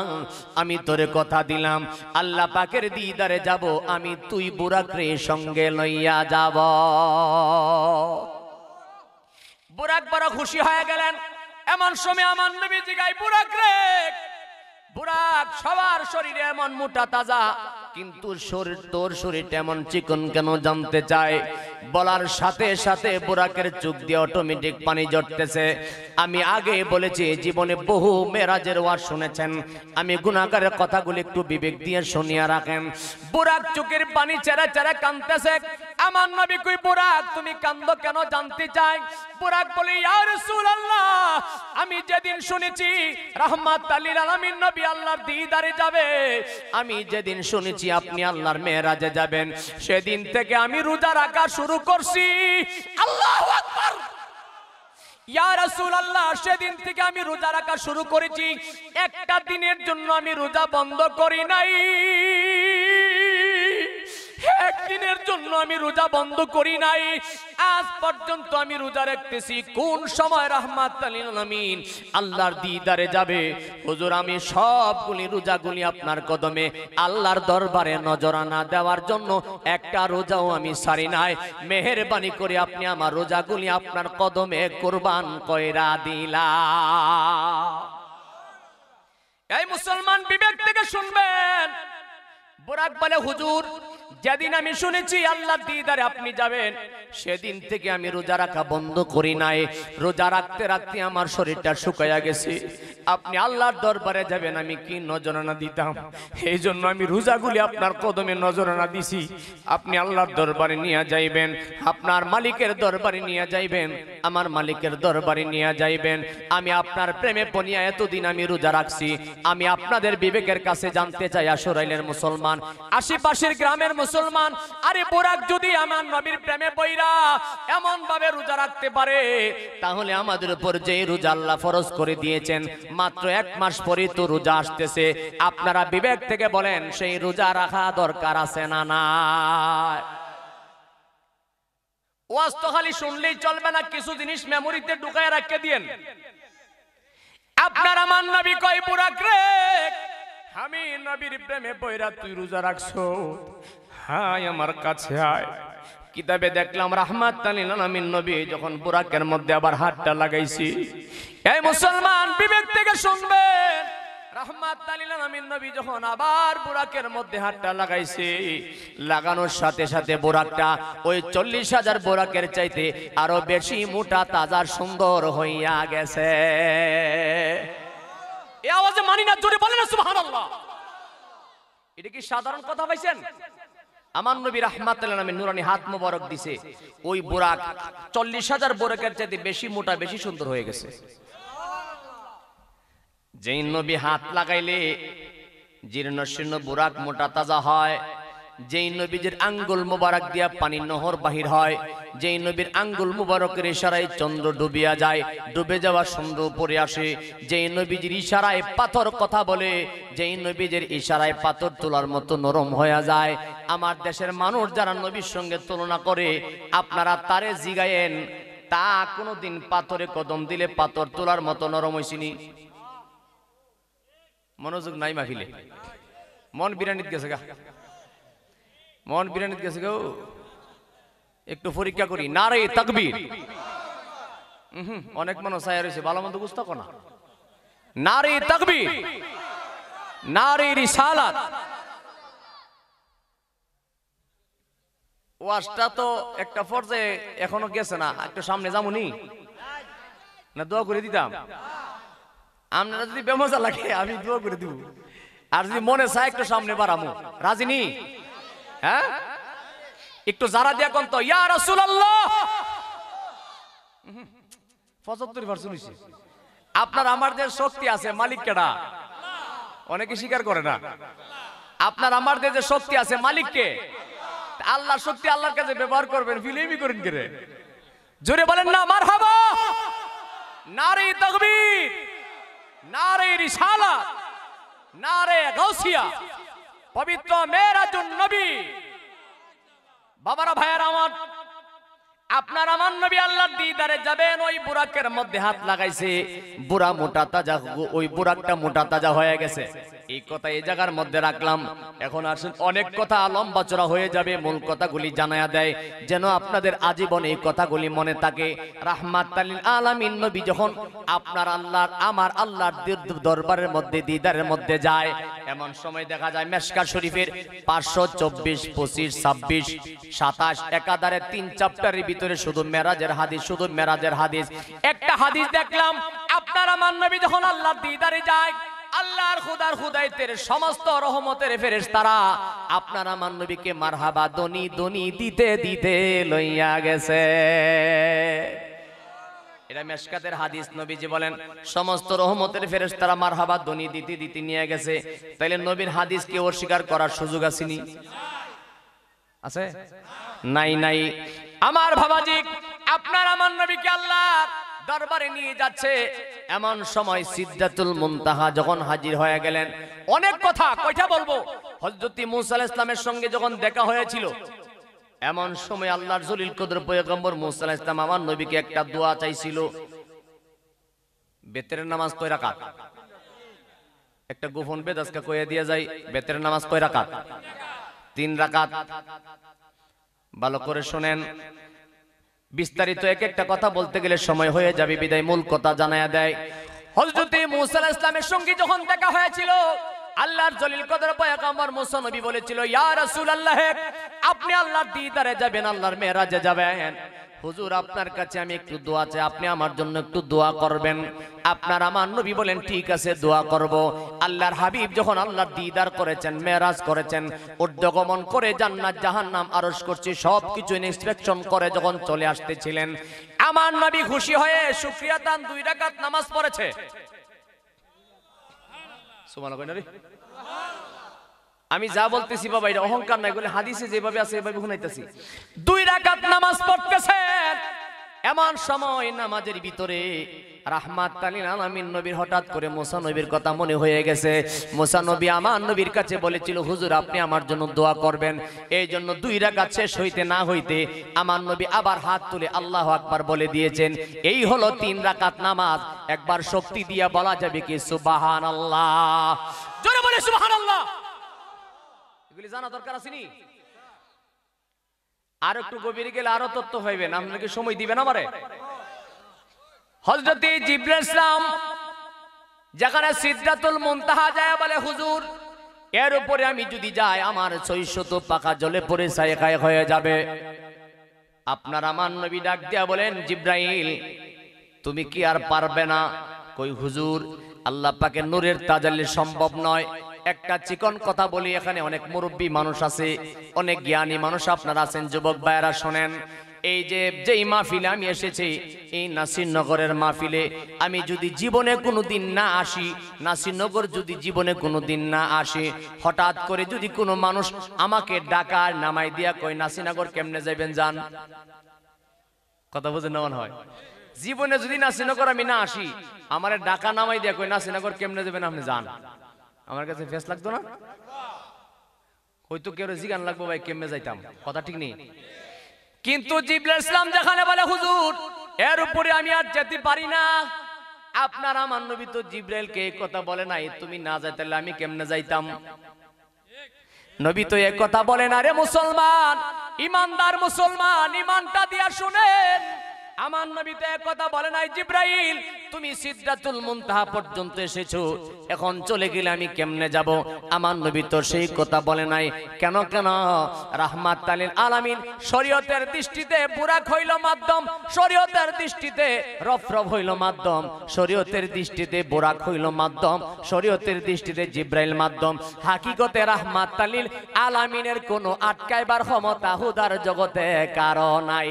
আমি তোরে কথা দিলাম আল্লাহ পাকের দিদারে যাব, আমি তুই বুরাক রে সঙ্গে লইয়া যাব। বুরাক বড় খুশি হয়ে গেলেন। এমন সময় আমার নবী জিগায় বুরাক রে, বুরাক সবার শরীরে এমন মোটা তাজা, কিন্তু তোর শরীরটা এমন চিকন কেন জানতে চায়। বলার সাথে সাথে বুরাকের চোখ দিয়ে অটোমেটিক পানি ঝরতেছে। আমি আগে বলেছি জীবনে বহু মেরাজের ওয়াজ শুনেছেন, আমি গুনাহগারের কথাগুলো একটু বিবেক দিয়ে শুনিয়া রাখেন। বুরাক চোখের পানি ছেড়ে ছেড়ে কাঁদতেছে। আমার নবী কই বুরাক তুমি কান্দো কেন জানতে চাই। বুরাক বলে ইয়া রাসূলুল্লাহ, আমি যেদিন শুনেছি রাহমাতাল লিল আলামিন নবী আল্লাহর দিদারে যাবে, আমি যেদিন শুনেছি আপনি আল্লাহর মেরাজে যাবেন, সেদিন থেকে আমি রোজা রাখা শুরু করছি। আল্লাহু আকবার। ইয়া রাসূলুল্লাহ, সেদিন থেকে আমি রোজা রাখা শুরু করেছি, একটা দিনের জন্য আমি রোজা বন্ধ করি নাই, একদিনের জন্য আমি রোজা বন্ধ করি নাই, আজ পর্যন্ত আমি রোজা রাখতেছি। কোন সময় রাহমাতুল লিল আলামিন আল্লাহর দিদারে যাবে, হুজুর আমি সবগুলি রোজাগুলি আপনার কদমে আল্লাহর দরবারে নজরানা দেওয়ার জন্য একটা রোজাও আমি ছাড়ি নাই। মেহেরবানি করে আপনি আমার রোজাগুলি আপনার কদমে কুরবান কইরা দিলা। এই মুসলমান বিবেক থেকে শুনবেন। বুরাক বলে, হুজুর যেদিন আমি শুনেছি আল্লাহর দিদারে আপনি যাবেন, সেদিন থেকে আমি রোজা রাখা বন্ধ করি নাই। রোজা রাখতে রাখতে আমার শরীরটা শুকাইয়া গেছে। আপনি আল্লাহর দরবারে যাবেন, আমি কি নজরানা দিতাম? এই জন্য আমি রোজাগুলি আপনার কদমে নজরানা দিছি। আপনি আল্লাহর দরবারে নিয়ে যাইবেন, আপনার মালিকের দরবারে নিয়ে যাইবেন, আমার মালিকের দরবারে নিয়ে যাইবেন। আমি আপনার প্রেমে পনিয়া এতদিন আমি রোজা রাখছি। আমি আপনাদের বিবেকের কাছে জানতে চাই, আসরাইলের মুসলমান, আশেপাশের গ্রামের মুসলমান, আরে বুরাক যদি আমার নবীর প্রেমে পইরা এমন ভাবে রোজা রাখতে পারে, তাহলে আমাদের উপর যে রোজা আল্লাহ ফরজ করে দিয়েছেন, মাত্র 1 মাস পরে তো রোজা আসতেছে। আপনারা বিবেক থেকে বলেন, সেই রোজা রাখা দরকার আছে না নাই? ওয়াজ তো খালি শুনলেই চলবে না, কিছু জিনিস মেমোরিতে ঢুকায় রাখতে দিয়েন। আপনার আমার নবী কয়, বুরাক রে, আমি নবীর প্রেমে পয়রা তুই রোজা রাখছো, হায় আমার কাছে আয়। কিতাবে দেখলাম রাহমাতুল লিল আলামিন নবী যখন বুরাকের মধ্যে আবার হাতটা লাগাইছি। এই মুসলমান বিবেক থেকে শুনবেন, রাহমাতুল লিল আলামিন নবী যখন আবার বুরাকের মধ্যে হাতটা লাগাইছে, লাগানোর সাথে সাথে বুরাকটা ওই 40,000 বুরাকের চাইতে আরো বেশি মোটা, তাজা, সুন্দর হইয়া গেছে। এই আওয়াজে মানি না, জোরে বলেন না সুবহানাল্লাহ। এটা কি সাধারণ কথা পাইছেন? আমার নবী রাহমাতুল লিল আলামিন নুরানি হাত মোবারক দিছে, ওই বুরাক 40,000 বুরাকের চাইতে বেশি মোটা, বেশি সুন্দর হয়ে গেছে। যেই নবী হাত লাগাইলে জীর্ণ শীর্ণ বুরাক মোটা তাজা হয়, যেই নবীর আঙ্গুল মুবারক দিয়া পানির নহর বাহির হয়, যেই নবীর আঙ্গুল মুবারকের ইশারায় চন্দ্র ডুবিয়া যায়, ডুবে যাওয়া চন্দ্র উপরে আসে, যেই নবীর ইশারায় পাথর কথা বলে, যেই নবীর ইশারায় পাথর তোলার মতো নরম হয়ে যায়। আমার দেশের মানুষ যারা নবীর সঙ্গে তুলনা করে, আপনারা তারে জিগায়েন, তা কোনোদিন পাথরে কদম দিলে পাথর তোলার মতো নরম হইছিনি? মনোযোগ নাই মাহফিলে, মন বিরানিত গেছে গা, মন বিরানিত গেছে গো। একটু পরীক্ষা করি, নারে তাকবীর। অনেক মানুষ আয়া রয়েছে, ভালো মন্দ বুঝতে না। নারে তাকবীর, নারে রিসালাত। ওয়াজটা তো একটা পর্যায়ে এখনো গেছে না, একটু সামনে যামুনি না? দোয়া করে দিতাম। আপনারা যদি বেমজা লাগে আমি দোয়া করে দিব, আর যদি মনে চায় একটু সামনে বাড়ামু, রাজি নি? হ্যাঁ, একটু যারা দিয়া কোন তো ইয়া রাসূলুল্লাহ। 75% হইছে। আপনার আমার যে শক্তি আছে, মালিক কেডা? অনেকে স্বীকার করে না। আপনার আমার যে শক্তি আছে, মালিক কে? আল্লাহর শক্তি আল্লাহর কাছে ব্যবহার করবেন, ফিল্মি করেন করে। জোরে বলেন না মারহাবা। নারে তাকবীর, নারে রিসালাত, নারে গাউসিয়া, পবিত্র মেরাজুন নবী। বাবারা, ভাইয়ারা আমার, আপনার আমার নবী আল্লাহর দিদারে যাবেন, ওই বুরাকের মধ্যে হাত লাগাইছে, বুরা মোটা তাজা, ওই বুরাকটা মোটা তাজা হয়ে গেছে। এই কথা এই জায়গার মধ্যে রাখলাম। এখন আসুন, অনেক কথা লম্বা চড়া হয়ে যাবে, মূল কথাগুলি জানায়া দেয় যেন আপনাদের আজীবন এই কথাগুলি মনে থাকে। রাহমাতুল লিল আলামিন নবী যখন আপনার আল্লাহর, আমার আল্লাহর দরবারের মধ্যে, দিদারের মধ্যে যায়, এমন সময় দেখা যায় মেশকাত শরীফের 524, 25, 26, 27 একাধারে 3 চ্যাপ্টারের ভিতরে শুধু মেরাজের হাদিস, শুধু মেরাজের হাদিস। একটা হাদিস দেখলাম, আপনার আমার নবী যখন আল্লাহর দিদারে যায়, আল্লাহর খুদার খুদাইতের সমস্ত রহমতের ফেরেশতারা আপনার আমার নবীকে মারহাবা দনি দনি দিতে দিতে লইয়া গেছে। এটা মেশকাতের হাদিস। নবীজি বলেন সমস্ত রহমতের ফেরেশতারা মারহাবা দনি দিতে দিতে নিয়ে গেছে। তাইলে নবীর হাদিসকে অস্বীকার করার সুযোগ আসেনি? আছে? নাই, নাই। আমার বাবাজি, আপনার আমার নবীকে আল্লাহ দরবারে নিয়ে যাচ্ছে। এমন সময় সিদরাতুল মুনতাহা যখন হাজির হয়ে গেলেন, অনেক কথা কয়টা বলবো। হযরত মূসা আলাইহিস সালামের সঙ্গে যখন দেখা হয়েছিল, এমন সময় আল্লাহর জলিল কদর পয়গম্বর মূসা আলাইহিস সালাম আমার নবীকে একটা দোয়া চাইছিল। বেতের নামাজ কয় রাকাত? একটা গোপন বেদ আজকে কইয়া দিয়া যায়। বেতের নামাজ কয় রাকাত? 3 রাকাত। ভালো করে শুনেন, বিস্তারিত এক একটা কথা বলতে গেলে সময় হয়ে যাবে, বিদায় মূল কথা জানায়া দেয়। হযরত মূসা আলাইহিস সালামের সঙ্গে যখন দেখা হয়েছিল, আল্লাহর জলিল কদর পয়গম্বর মূসা নবী বলেছিল, ইয়া রাসূলুল্লাহ, আপনি আল্লাহর দিদারে যাবেন, আল্লাহর মেরাজে যাবেন। হুজুর, আপনার কাছে আমি একটু দোয়া চাই, আপনি আমার জন্য একটু দোয়া করবেন। আপনার আমার নবী বলেন, ঠিক আছে, দোয়া করব। আল্লাহর হাবিব যখন আল্লাহর দিদার করেছেন, মেরাজ করেছেন, ঊর্ধ্বগমন করে জান্নাত জাহান্নাম আরশ করছি সবকিছু ইন্সপেকশন করে যখন চলে আসতেছিলেন, আমার নবী খুশি হয়ে শুকরিয়া দান 2 রাকাত নামাজ পড়েছে। সুবহানাল্লাহ কইনা রে। আমি যা বলতেছি বাবা, এটা অহংকার নাই, বলে হাদিসে যেভাবে আছে এভাবে শুনাইতেছি। 2 রাকাত নামাজ পড়তেছেন, এমন সময় নামাজের ভিতরে রাহমাতাল লিল আলামিন নবীর হঠাৎ করে মুসা নবীর কথা মনে হয়ে গেছে। মুসা নবী আমার নবীর কাছে বলেছিল, হুজুর আপনি আমার জন্য দোয়া করবেন। এই জন্য 2 রাকাত শেষ হইতে না হইতে আমার নবী আবার হাত তুলে আল্লাহু আকবার বলে দিয়েছেন। এই হলো 3 রাকাত নামাজ। একবার শক্তি দিয়া বলা যাবে কি সুবহানাল্লাহ? জোরে বলে সুবহানাল্লাহ। এগুলি জানা দরকার আছে নি? আর একটু গভীরে গেলে আরো তথ্য হইবেন। আপনাকে সময় দিবেন আমারে? হযরত জিবরাইল ইসলাম যেখানে সিদরাতুল মুনতাহা যায় বলে, হুজুর এর উপরে আমি যদি যাই আমার 600 পাকা জলে পড়ে ছাই হয়ে যাবে। আপনার আমার নবী ডাক দিয়া বলেন, জিবরাইল তুমি কি আর পারবে না? কই হুজুর, আল্লাহ পাকের নূরের তাজাল্লি সম্ভব নয়। একটা চিকন কথা বলি, এখানে অনেক মুরব্বী মানুষ আছে, অনেক জ্ঞানী মানুষ আপনারা আছেন, যুবক ভাইরা শোনেন। এই যেই মাহফিলে আমি এসেছি, এই নাসিরনগরের মাহফিলে আমি যদি জীবনে কোনোদিন না আসি, নাসিরনগর যদি জীবনে কোনোদিন না আসে, হঠাৎ করে যদি কোনো মানুষ আমাকে ডাকার নামাই দিয়া কই নাসিরনগর কেমনে যাবেন যান, কথা বুঝে নেওয়া হয়। জীবনে যদি নাসিরনগর আমি না আসি, আমার ডাকা নামাই দিয়া কই নাসিরনগর কেমনে যাবেন আপনি যান, আমার কাছে ফেস লাগতো না? হয়তো কেউ জিগান লাগবো ভাই কেমনে যাইতাম, কথা ঠিক নেই। কিন্তু জিবরাইল ইসলাম যেখানে বলে, হুজুর এর উপরে আমি আর যেতে পারি না। আপনার আমার নবী তো জিবরাইলকে এই কথা বলে নাই, তুমি না যাইতে আমি কেমনে যাইতাম। নবী তো এই কথা বলে না। রে মুসলমান, ইমানদার মুসলমান, ইমানটা দিয়া শুনেন, আমার নবী তো এক কথা বলে নাই, জিবরাইল তুমি সিদরাতুল মুনতাহা পর্যন্ত এসেছো, এখন চলে গেলে আমি কেমনে যাব। আমার নবী তো সেই কথা বলে নাই। কেন রাহমাতাল লিল আলামিন শরীয়তের দৃষ্টিতে বুরাক হইল মাধ্যম, শরীয়তের দৃষ্টিতে রফরফ হইল মাধ্যম, শরীয়তের দৃষ্টিতে বুরাক হইল মাধ্যম, শরীয়তের দৃষ্টিতে জিবরাইল মাধ্যম। হাকিকতে রাহমাতাল লিল আলামিনের কোনো আটকাইবার ক্ষমতা হুদার জগতে কারো নাই।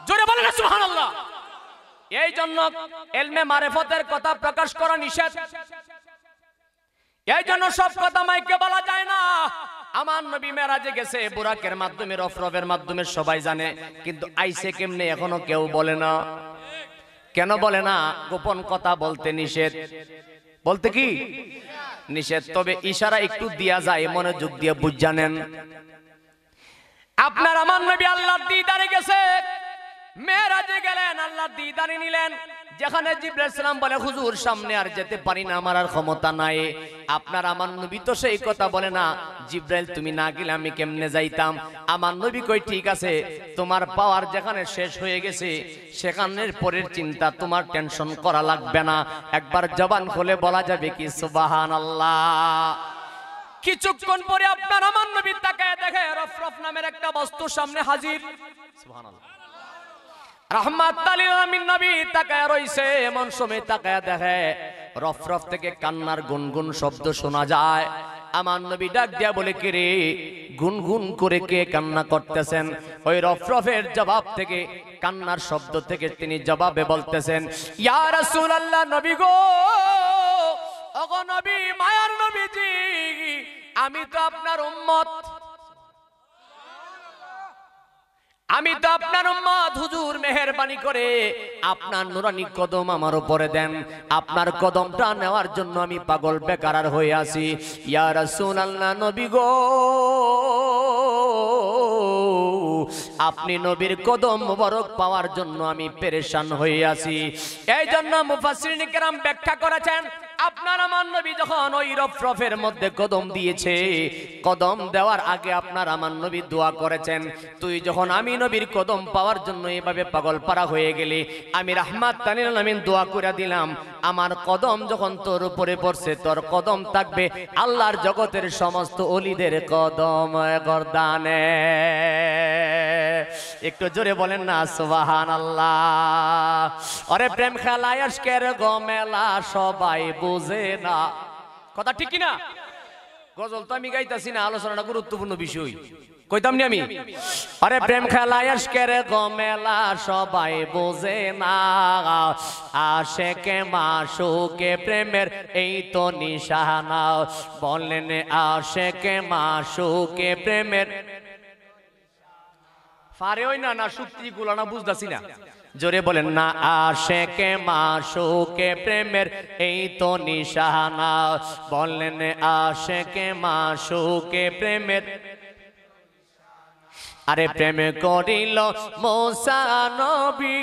জোরে বলেন সুবহানাল্লাহ। এই জন্য ইলমে মারিফতের কথা প্রকাশ করা নিষেধ। এই জন্য সব কথা মাইকে বলা যায় না। আমার নবী মেরাজে গেছে বুরাকের মাধ্যমে, রফরফের মাধ্যমে, সবাই জানে, কিন্তু আইসে কেমনে এখনো কেউ বলে না। কেন বলে না? গোপন কথা বলতে নিষেধ। বলতে কি নিষেধ? তবে ইশারা একটু দিয়া যায়, মনোযোগ দিয়ে বুঝ জানেন। আপনার আমার নবী আল্লাহর দিদারে গেছে, মেরাজে গেলেন, আল্লাহর দিদারে নিলেন। যেখানে জিবরাইল সালাম বলে, হুজুর সামনে আর যেতে পারি না, আমার আর ক্ষমতা নাই। আপনার আমার নবী তো সেই কথা বলে না, জিবরাইল তুমি না গেলে আমি কেমনে যাইতাম। আমার নবী কই, ঠিক আছে, তোমার পাওয়ার যেখানে শেষ হয়ে গেছে, সেখানের পরের চিন্তা তোমার টেনশন করা লাগবে না। একবার জবান খুলে বলা যাবে কি সুবহানাল্লাহ। কিছুক্ষণ পরে আপনার আমার নবী তাকায় দেখে রফরফ নামের একটা বস্তু সামনে হাজির। সুবহানাল্লাহ। রাহমাতাল লিল আলামিন নবী তাকায় রইছে, এমন সময় তাকায় দেখে রফরফ থেকে কান্নার গুনগুন শব্দ শোনা যায়। আমার নবী ডাক দিয়া বলে, কে রে, গুনগুন করে কে কান্না করতেছেন? ওই রফরফের জবাব থেকে, কান্নার শব্দ থেকে তিনি জবাবে বলতেছেন, ইয়া রাসূলুল্লাহ, নবী গো, ওগো নবী, মায়ার নবীজি, আমি তো আপনার উম্মত, আমি তো আপনার উম্মত হুজুর, মেহেরবানি করে আপনার নুরানি কদম আমার উপরে দেন। আপনার কদমটা নেওয়ার জন্য আমি পাগল বেকার হয়ে আছি। ইয়া রাসূলুল্লাহ, নবী গো, আপনি নবীর কদম মোবারক পাওয়ার জন্য আমি পেরেশান হয়ে আছি। এই জন্য মুফাসসিরিন কেরাম ব্যাখ্যা করেছেন, আপনার আমার নবী যখন ওই রফরফের মধ্যে কদম দিয়েছে, কদম দেওয়ার আগে আপনার আমার নবী দোয়া করেছেন, তুই যখন আমি নবীর কদম পাওয়ার জন্য এভাবে পাগল পারা হয়ে গেলি, আমি রাহমাতাল লিল আলামিন দোয়া করে দিলাম, আমার কদম যখন তোর উপরে পড়ছে, তোর কদম থাকবে আল্লাহর জগতের সমস্ত ওলিদের কদম গর্দানে। একটু জোরে বলেন না সুবহানাল্লাহ। আরে প্রেম খেলা আজকের গমেলা সবাই বুঝে না, কথা ঠিক কি না? গজল তো আমি গাইতাছি না, আলোচনাটা গুরুত্বপূর্ণ বিষয়, কইতাম নি আমি। আরে প্রেম খেলা আজকের গমেলা সবাই বুঝে না, আশেকে মাশুকে প্রেমের এই তো নিশানা, বলেন আশেকে মাশুকে প্রেমের পারে ওই না না সত্যি গুলা না বুঝতাছি না, জোরে বলেন না। আশেকে মাশুকে প্রেমের এই তো নিশানা, বলেন আশেকে মাশুকে প্রেমের। আরে প্রেম করিল মুসা নবী,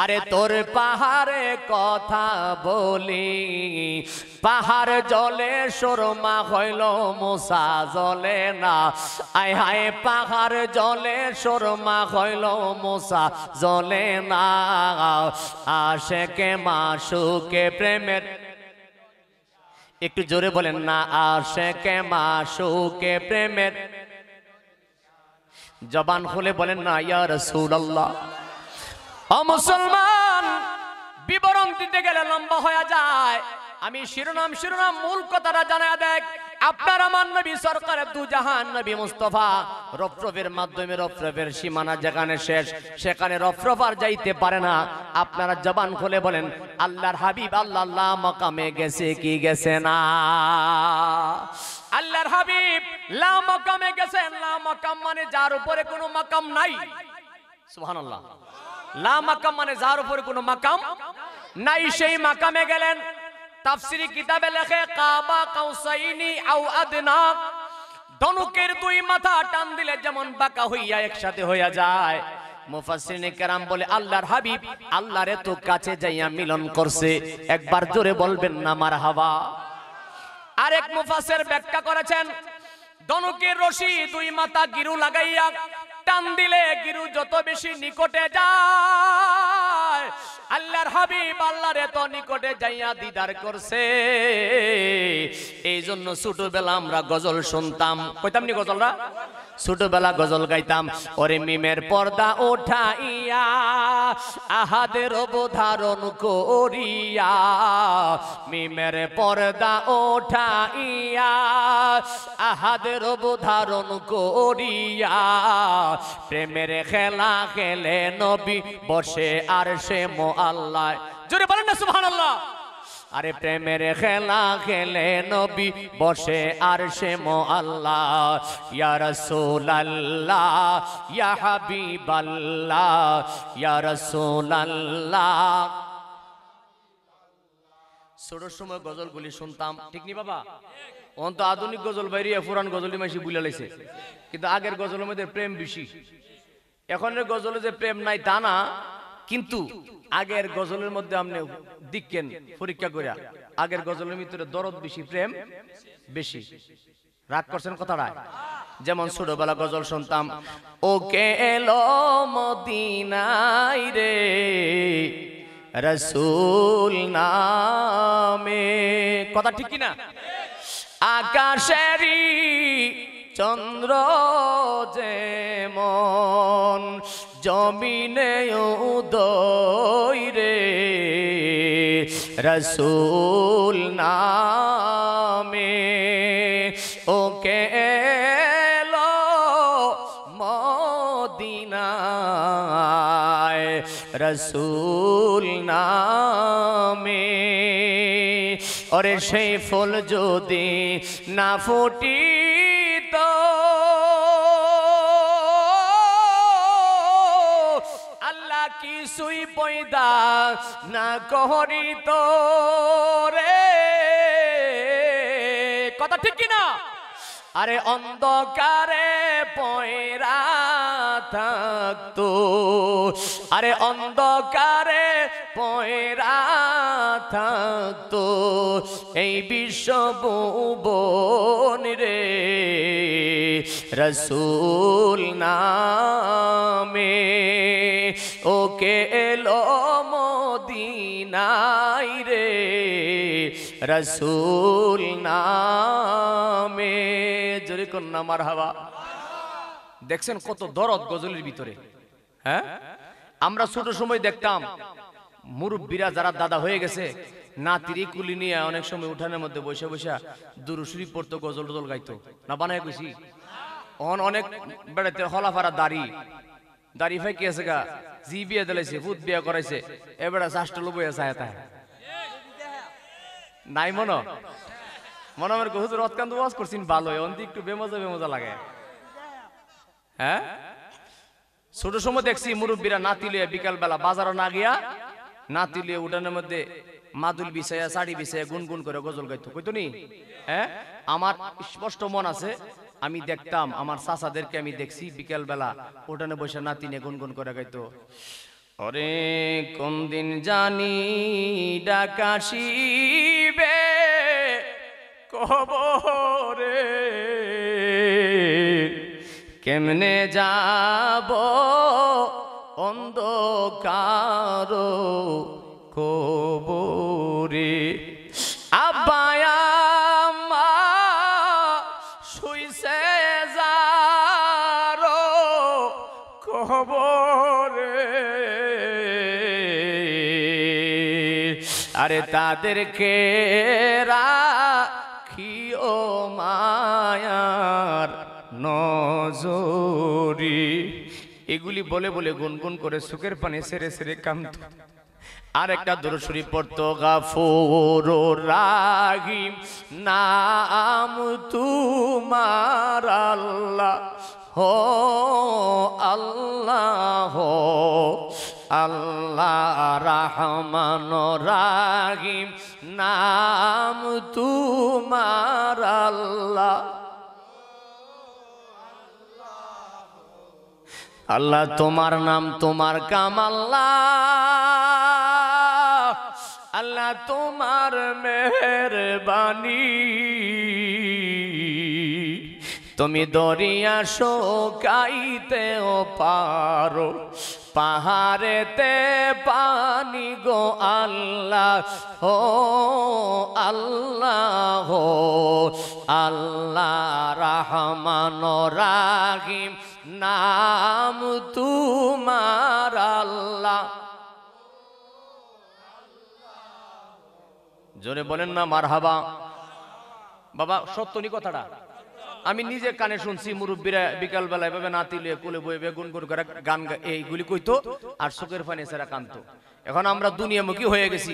আরে তোর পাহাড়ে কথা বলি, পাহাড় জলে সুরমা হইল মুসা জলে না, আয় হায় পাহাড় জলে সুরমা হইল মুসা জলে না, আশেকে মাশুকে প্রেমের। একটু জোরে বলেন না, আশেকে মাশুকে প্রেমের। জবান খুলে বলেন না ইয়া রাসূলুল্লাহ। ও মুসলমান, বিবরণ দিতে গেলে লম্বা হয়ে যায়, আমি শিরোনাম মূল কথাটা জানায়া দেখ। আপনার আমার নবী সরকার দু জাহান নবী মুস্তাফা রফরফের মাধ্যমে, রফরফের সীমানা যেখানে শেষ সেখানে রফরফ আর যাইতে পারে না। আপনারা জবান খুলে বলেন, আল্লাহর হাবিব আল্লাহ মাকামে গেছে কি গেছে না? আল্লাহর হাবিব লা মাকামে গেছেন। লা মাকাম মানে যার উপরে কোনো মাকাম নাই। সুবহানাল্লাহ। লা মাকাম মানে যার উপরে কোনো মাকাম নাই, সেই মাকামে গেলেন। তাফসীরি কিতাবে লেখে কাবা কাউসাইনি আও আদনা, ধনুকের দুই মাথা টান দিলে যেমন বাঁকা হইয়া একসাথে হইয়া যায়। মুফাসসিরিনে কেরাম বলে আল্লাহর হাবিব আল্লাহর এত কাছে যাইয়া মিলন করছে। একবার জোরে বলবেন না মারহাবা। আরেক মুফাসসির ব্যাখ্যা করেছেন, ধনুকের রশি দুই মাথা গিরু লাগাইয়া টান দিলে গিরু যত বেশি নিকটে যায়, আল্লাহর হাবিব আল্লাহর এত নিকটে যাইয়া দিদার করছে। এই জন্য ছোটবেলা আমরা গজল শুনতাম, কইতাম নি গজলরা? ছোটবেলা গজল গাইতাম। ওরে মিমের পর্দা ওঠাইয়া আহাদের অবধারণ করিয়া, মিমের পর্দা ওঠাইয়া আহাদের অবধারণ করিয়া, প্রেমের খেলা খেলে নবী বসে আরশে মুআল্লায়। জোরে বলেন না সুবহানাল্লাহ। আরে প্রেমের খেলা খেলে নবী বসে আরশে মুআল্লাহ। ইয়া রাসূলুল্লাহ ইয়া হাবিবাল্লাহ ইয়া রাসূলুল্লাহ। ছোট সময় গজলগুলি শুনতাম, ঠিক নি বাবা? অন্ত আধুনিক গজল বাইরে পুরান গজলি মাসি বুলে লাইছে, কিন্তু আগের গজলের মধ্যে প্রেম বেশি। এখনের গজলে যে প্রেম নাই তা না, কিন্তু আগের গজলের মধ্যে আপনি দেখেন পরীক্ষা করে, আগের গজলের ভিতরে দরদ বেশি, প্রেম বেশি। রাগ করছেন কথাটা? যেমন ছোটবেলা গজল শুনতাম, ওকে এলো মদিনায় রে রাসূল নামে, কথা ঠিক কিনা? আকাশেরই চন্দ্র যেমন জমিনে উদয় রে রাসূল নামে, ওকে এলো মদিনায় রাসূল নামে। ওরে সেই ফুল যদি না ফুটিত পয়দা না করিত রে, কথা ঠিক কিনা? আরে অন্ধকারে পয়রা থাকতো, আরে অন্ধকারে পয়রা থাকতো এই বিশ্বভুবন রে, রসুল নামে ওকে এলো মদিনায় রে, রসুল নামে। জোরে কন্যা মারহাবা। দেখছেন কত দরদ গজলের ভিতরে। হ্যাঁ, আমরা ছোট সময় দেখতাম মুরব্বীরা যারা দাদা হয়ে গেছে নাতিরি কুলি নিয়ে অনেক সময় উঠানের মধ্যে বসে বসে দুরূদ শরীফ পড়তো, গজল টজল গাইতো না, বানায় কইছি। অনেক বেড়াতে হলাফারা দাড়ি ফাঁকি আছে গা, জি বিয়ে দিলাইছে, ভূত বিয়ে করাইছে, এবারে চাষটা লোক চায় তাই নাই মনে মনে আমার হুজুর অতকান্ত ওয়াজ করছেন ভালোই, অন্তি একটু বেমজা বেমজা লাগে। হ্যাঁ, ছোট সময় দেখছি মুরব্বীরা নাতি লিয়ে বিকাল বেলা বাজারও না গিয়া নাতি লিয়ে উঠানের মধ্যে মাদুল বিছাইয়া শাড়ি বিছাইয়া গুনগুন করে গজল গাইতো, কইতো নি? হ্যাঁ, আমার স্পষ্ট মন আছে, আমি দেখতাম আমার চাচাদেরকে আমি দেখছি বিকাল বেলা উঠানে বসে নাতি নিয়ে গুনগুন করে গাইতো। ওরে কোন দিন জানি ডাকাশিবে কবরে, কেমনে যাব অন্ধকার কবরে, আব্বায়া মা শুইছে যারো কবরে, আরে তাদেরকে রাখিও মায়ার নজরি। এগুলি বলে বলে গুনগুন করে সুখের পানি সেরে সেরে কামত। আর একটা দুরূদ শরীফ পড়তো, গাফুরুর রাহিম নাম তোমার আল্লাহ হো আল্লাহ হো আল্লাহ, রহমান রাহিম নাম তোমার আল্লাহ, আল্লাহ তোমার নাম তোমার কাম আল্লাহ, আল্লাহ তোমার মেহেরবানি, তুমি দরিয়া শুকাইতেও পারো পাহাড়েতে পানি গো আল্লাহ হো আল্লাহ হো আল্লাহ, রহমান রাহিম নাম তোমার আল্লাহ। জোরে বলেন না মারহাবা। বাবা সত্যনি কথাটা আমি নিজে কানে শুনছি, মুরব্বীরা বিকাল বেলায় ভাবে নাতি লিয়ে কোলে বইবে গুনগুন করে গান এইগুলি কইতো আর চোখের পানি ছেড়া কানতো। এখন আমরা দুনিয়ামুখী হয়ে গেছি,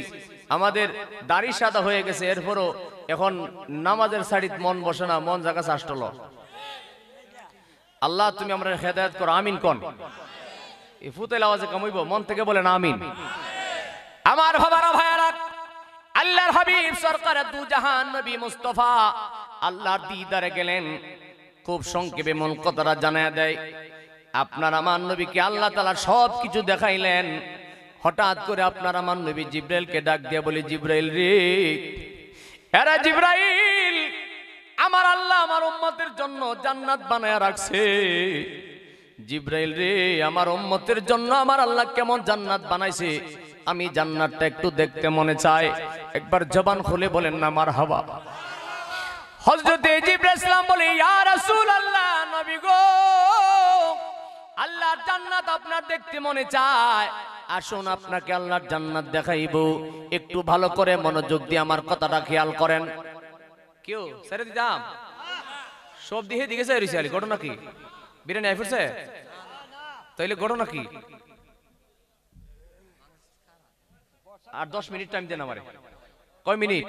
আমাদের দাড়ি সাদা হয়ে গেছে, এরপরও এখন নামাজের শাড়িত মন বসে না, মন জায়গা চাষ্টল। আল্লাহ তুমি আমরা হেদায়েত করো, আমিন কোন। এই ফুতেল আওয়াজে কামাইব, মন থেকে বলেন আমিন। আমার বাবারা ভাইয়ারা, আল্লাহর হাবিব সরকার দু জাহান নবী মুস্তাফা আল্লাহর দিদারে গেলেন। খুব সংক্ষেপে মূল কথাটা জানায় দেয়, আপনার আমার নবীকে আল্লাহ তাআলা সব কিছু দেখাইলেন। হঠাৎ করে আপনার আমার নবী জিব্রাইলকে ডাক দিয়ে বলে, জিব্রাইল রে, আরে জিব্রাইল, আমার আল্লাহ আমার উম্মতের জন্য জান্নাত বানায়া রাখছে। জিব্রাইল রে, আমার উম্মতের জন্য আমার আল্লাহ কেমন জান্নাত বানাইছে, আমি জান্নাতটা একটু দেখতে মনে চাই। একবার জবান খুলে বলেন না মারহাবা। হযরত জিবরাইল সালাম বলে, ইয়া রাসূলুল্লাহ, নবী গো, আল্লাহর জান্নাত আপনার দেখতে মনে চায়, আসুন আপনাকে আল্লাহর জান্নাত দেখাইবো। একটু ভালো করে মনোযোগ দিয়ে আমার কথাটা খেয়াল করেন। কেউ ছেড়ে দিতাম সব দিকে দিকে চাই রইছে, ঘটনা কি? বিরিয়ানি আই পড়ছে তাইলে ঘটনা কি? আর 10 মিনিট টাইম দেন আমারে। কয় মিনিট?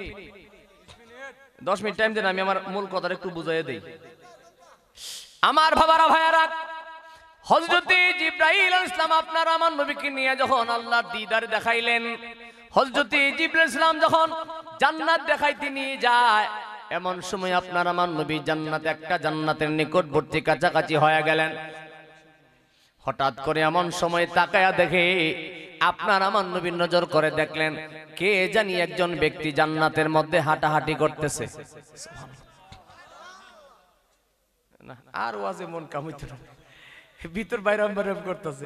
10 মিনিট টাইম দেন, আমি আমার মূল কথাটা একটু বুঝাইয়া দেই। আমার বাবারা ভাইয়ারা, হযরতে জিবরাইল আলাইহিস সালাম আপনার আমার নবীকে নিয়ে যখন আল্লাহর দিদার দেখাইলেন, হযরতে জিবরাইল আলাইহিস সালাম যখন জান্নাত দেখাইতে নিয়ে যায়, এমন সময় আপনার আমার নবী জান্নাতে একটা জান্নাতের নিকটবর্তী কাছাকাছি হয়ে গেলেন। হঠাৎ করে এমন সময় তাকায়া দেখে আপনার আমার নবী নজর করে দেখলেন কে জানি একজন ব্যক্তি জান্নাতের মধ্যে হাঁটাহাঁটি করতেছে। আর ওয়াজে মন কামিত না, ভিতর বাইরাম বাইরাম করতেছে।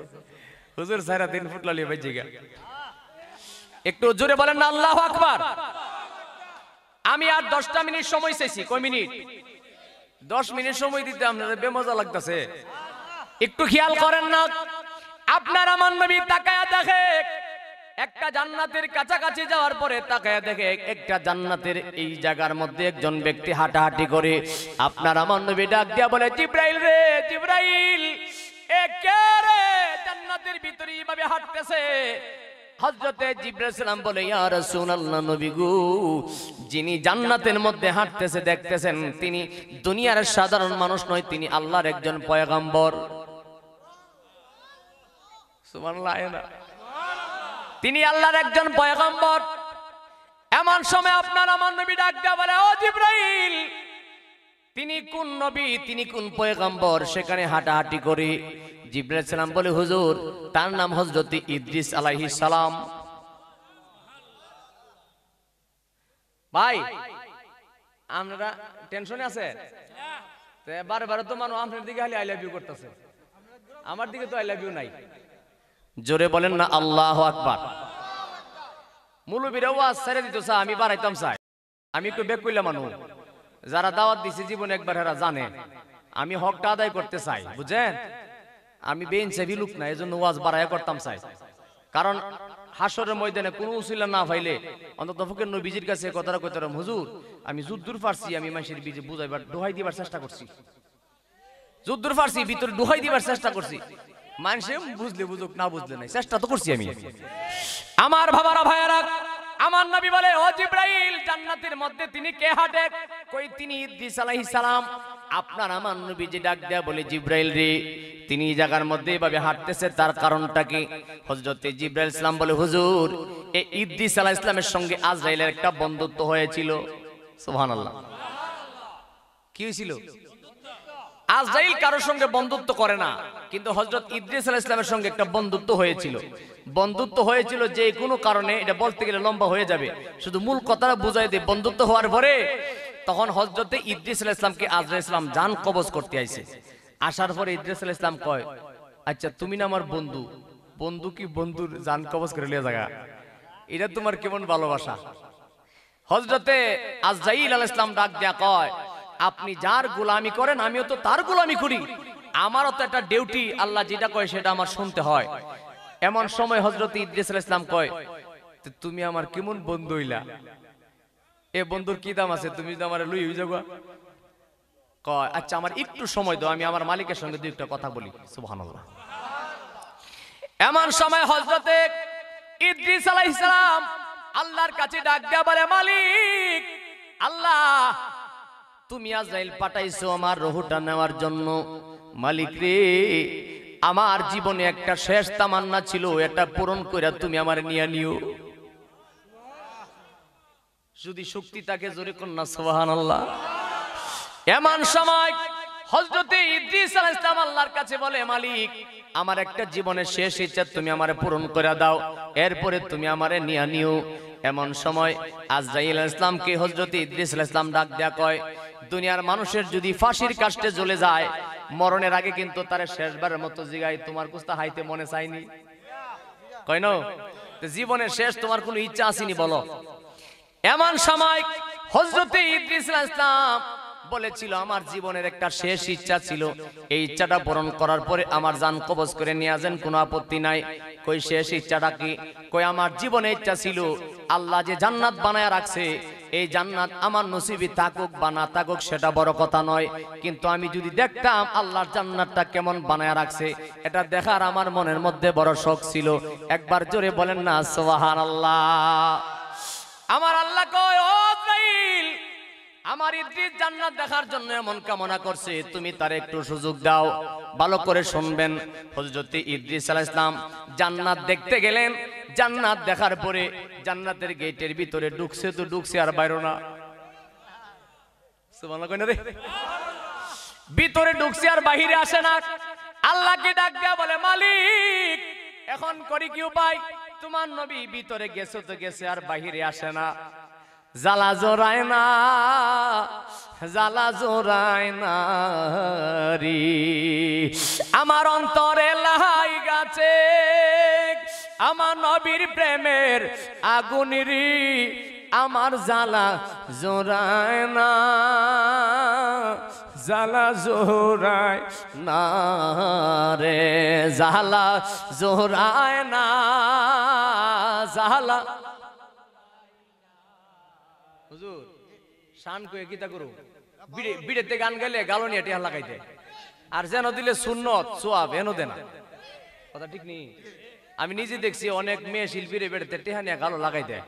হুজুর সারা দিন ফুটলালি বাইজিগা, একটু জোরে বলেন না আল্লাহু আকবার। আমি আর 10টা মিনিট সময় চাইছি। কয় মিনিট? 10 মিনিট সময় দিতে আপনাদের বেমজা লাগতেছে। একটু খেয়াল করেন না, আপনার আমার নবী তাকায়া দেখে একটা জান্নাতের কাছাকাছি যাওয়ার পরে তাকায়া দেখে একটা জান্নাতের এই জায়গার মধ্যে একজন ব্যক্তি হাঁটাহাঁটি করে। আপনার আমার নবী ডাক দিয়া বলে, জিবরাইল রে, জিবরাইল, এ কে রে জান্নাতের ভিতরে এইভাবে হাঁটতেছে? হযরতে জিবরাইল সালাম বলে, ইয়া রাসূলুল্লাহ, নবী গো, যিনি জান্নাতের মধ্যে হাঁটতেছে দেখতেছেন, তিনি দুনিয়ার সাধারণ মানুষ নয়, তিনি আল্লাহর একজন পয়গম্বর। সুবহানাল্লাহ। তিনি আল্লাহর একজন পয়গম্বর। এমন সময় আপনার আমার নবী ডাক দিয়া বলে, ও জিবরাইল, তিনি কোন নবী, তিনি কোন পয়গম্বর সেখানে হাঁটাহাঁটি করে? জিবরাইল সালাম বলে, হুজুর, তার নাম হযরত ইদ্রিস আলাইহিস সালাম। ভাই আপনারা টেনশনে আছে? বারে বারে তো মানুষ আপনার দিকে খালি আই লাভ ইউ করতেছে, আমার দিকে তো আই লাভ ইউ নাই। জোরে বলেন না আল্লাহু আকবার। মুলুবিরা ওয়াজ ছেড়ে দিত চা, আমি বাড়াইতাম চাই। আমি একটু বেক কইলা মানুষ, যারা দাওয়াত দিছে জীবনে একবার হেরা জানে আমি হকটা আদায় করতে চাই, বুঝেন? আমি বেইনসাফি লোক না, এজন্য ওয়াজ বাড়াইয়া করতাম চাই। কারণ হাসরের ময়দানে কোনো উসিলা না পাইলে অন্তত ফকির নবীজির কাছে কথাটা কইতাম, হুজুর আমি যুদ্ধর পারছি, আমি মানুষের বিজে বুঝাইবার দোহাই দিবার চেষ্টা করছি, যুদ্ধর পারছি ভিতরে দোহাই দিবার চেষ্টা করছি। মানুষে বুঝলে বুঝুক, না বুঝলে নাই, চেষ্টা তো করছি আমি। আমার বাবারা ভাইয়ারা, আমার নবী বলে, ও জিবরাইল, জান্নাতের মধ্যে তিনি কে হাঁটে? কই, তিনি ইদ্রিস আলাইহিস সালাম। আপনার আমার নবী যে ডাক দেয়া বলে, জিবরাইল রে, তিনি এই জায়গার মধ্যে এভাবে হাঁটতেছে, তার কারণটা কি? হযরতে জিবরাইল সালাম বলে, হুজুর, এই ইদ্রিস আলাইহিস সালামের সঙ্গে আজরাইলের একটা বন্ধুত্ব হয়েছিল। সুবহানাল্লাহ। কি হয়েছিল? আজরাইল কারোর সঙ্গে বন্ধুত্ব করে না, কিন্তু হযরত ইদ্রিস আলাইহিস সালামের সঙ্গে একটা বন্ধুত্ব হয়েছিল। বন্ধুত্ব হয়েছিল যে কোনো কারণে, এটা বলতে গেলে লম্বা হয়ে যাবে, শুধু মূল কথাটা বুঝাই দিই। বন্ধুত্ব হওয়ার পরে তখন হযরতে ইদ্রিস আলাইহিস সালামকে আজরাইল সালাম জান কবজ করতে আইছে। আসার পরে ইদ্রিস আলাইহিস সালাম কয়, আচ্ছা তুমি না আমার বন্ধু, বন্ধু কি বন্ধুর জান কবজ করে লিয়ে জায়গা, এটা তোমার কেমন ভালোবাসা? হযরতে আজরাইল আলাইহিস সালাম ডাক দেয়া কয়, আপনি যার গোলামি করেন আমিও তো তার গোলামি করি, আমারও তো একটা ডিউটি, আল্লাহ যেটা কয় সেটা আমার শুনতে হয়। এমন সময় হযরত ইদ্রিস আলাইহিস সালাম কয়, তুমি আমার কেমন বন্ধু হইলা? এ বন্ধুর কি দাম আছে, তুমি যদি আমার লই হই যাগো? কয়, আচ্ছা আমার একটু সময় দাও, আমি আমার মালিকের সঙ্গে দুই একটা কথা বলি। সুবহানাল্লাহ। এমন সময় হযরতে ইদ্রিস আলাইহিস সালাম আল্লাহর কাছে ডাক দেয়া বলে, মালিক আল্লাহ, তুমি আজরাইল পাঠাইছো আমার রূহটা নেওয়ার জন্য। মালিক রে, আমার জীবনে একটা শেষ তামান্না ছিল, এটা পূরণ কইরা তুমি আমার নিয়ে নিও। যদি শক্তি থাকে জোরে কন্যা সুবহানাল্লাহ। এমন সময় হযরতে ইদ্রিস আলাইহিস সালাম আল্লাহর কাছে বলে, মালিক আমার একটা জীবনের শেষ ইচ্ছা তুমি আমারে পূরণ করে দাও, এরপরে তুমি আমারে নিয়ে নিও। এমন সময় আজরাইল আলাইহিস সালামকে হযরতে ইদ্রিস আলাইহিস সালাম ডাক দেয়া কয়, দুনিয়ার মানুষের যদি ফাঁসির কাষ্টে জ্বলে যায়, মরণের আগে কিন্তু তার শেষবারের মতো জিগাই, তোমার কুস্তা হাইতে মনে চাইনি? কয় না, জীবনের শেষ তোমার কোনো ইচ্ছা আসেনি বলো? এমন সময় হযরতে ইদ্রিস আলাইহিস সালাম বলেছিল, আমার জীবনের একটা শেষ ইচ্ছা ছিল, এই ইচ্ছাটা পূরণ করার পরে আমার জান কবজ করে নিয়ে আসেন, কোনো আপত্তি নাই। কই শেষ ইচ্ছাটা কি? কই আমার জীবনে ইচ্ছা ছিল, আল্লাহ যে জান্নাত বানায়া রাখছে, এই জান্নাত আমার নসিবে থাকুক বা না থাকুক সেটা বড় কথা নয়, কিন্তু আমি যদি দেখতাম আল্লাহর জান্নাতটা কেমন বানায়া রাখছে, এটা দেখার আমার মনের মধ্যে বড় শখ ছিল। একবার জোরে বলেন না সুবহানাল্লাহ। আমার আল্লাহ কয়, ও আজরাইল, আমার ইদ্রিস জান্নাত দেখার জন্য এমন কামনা করছে, তুমি তার একটু সুযোগ দাও। ভালো করে শুনবেন, হযরত ইদ্রিস আলাইহিস সালাম জান্নাত দেখতে গেলেন। জান্নাত দেখার পরে জান্নাতের গেটের ভিতরে ঢুকছে তো ঢুকছে, আর বাইরে না। সুবহানাল্লাহ কই না রে? ভিতরে ঢুকছে আর বাহিরে আসে না। আল্লাহকে ডাক দেয়া বলে, মালিক এখন করি কি উপায়? তোমার নবী ভিতরে গেছে তো গেছে, আর বাহিরে আসে না। জ্বালা জোড়ায় না, জ্বালা জোড়ায় না রে, আমার অন্তরে লাই গাছে আমার নবীর প্রেমের আগুন রে, আমার জ্বালা জোড়ায় না, জ্বালা জোড়ায় না রে, জ্বালা জোড়ায় না, জ্বালা। হুজুর শান কয়ে কিতা করু, বিড়েতে গান গাইলে গালনিয়া টিয়া লাগাইতে, আর যেন দিলে সুন্নত সোয়াব এন দে না। কথা ঠিক নেই? আমি নিজে দেখছি অনেক মেয়ে শিল্পীরে বেড়েতে টেহানিয়া গালো লাগাই দেয়।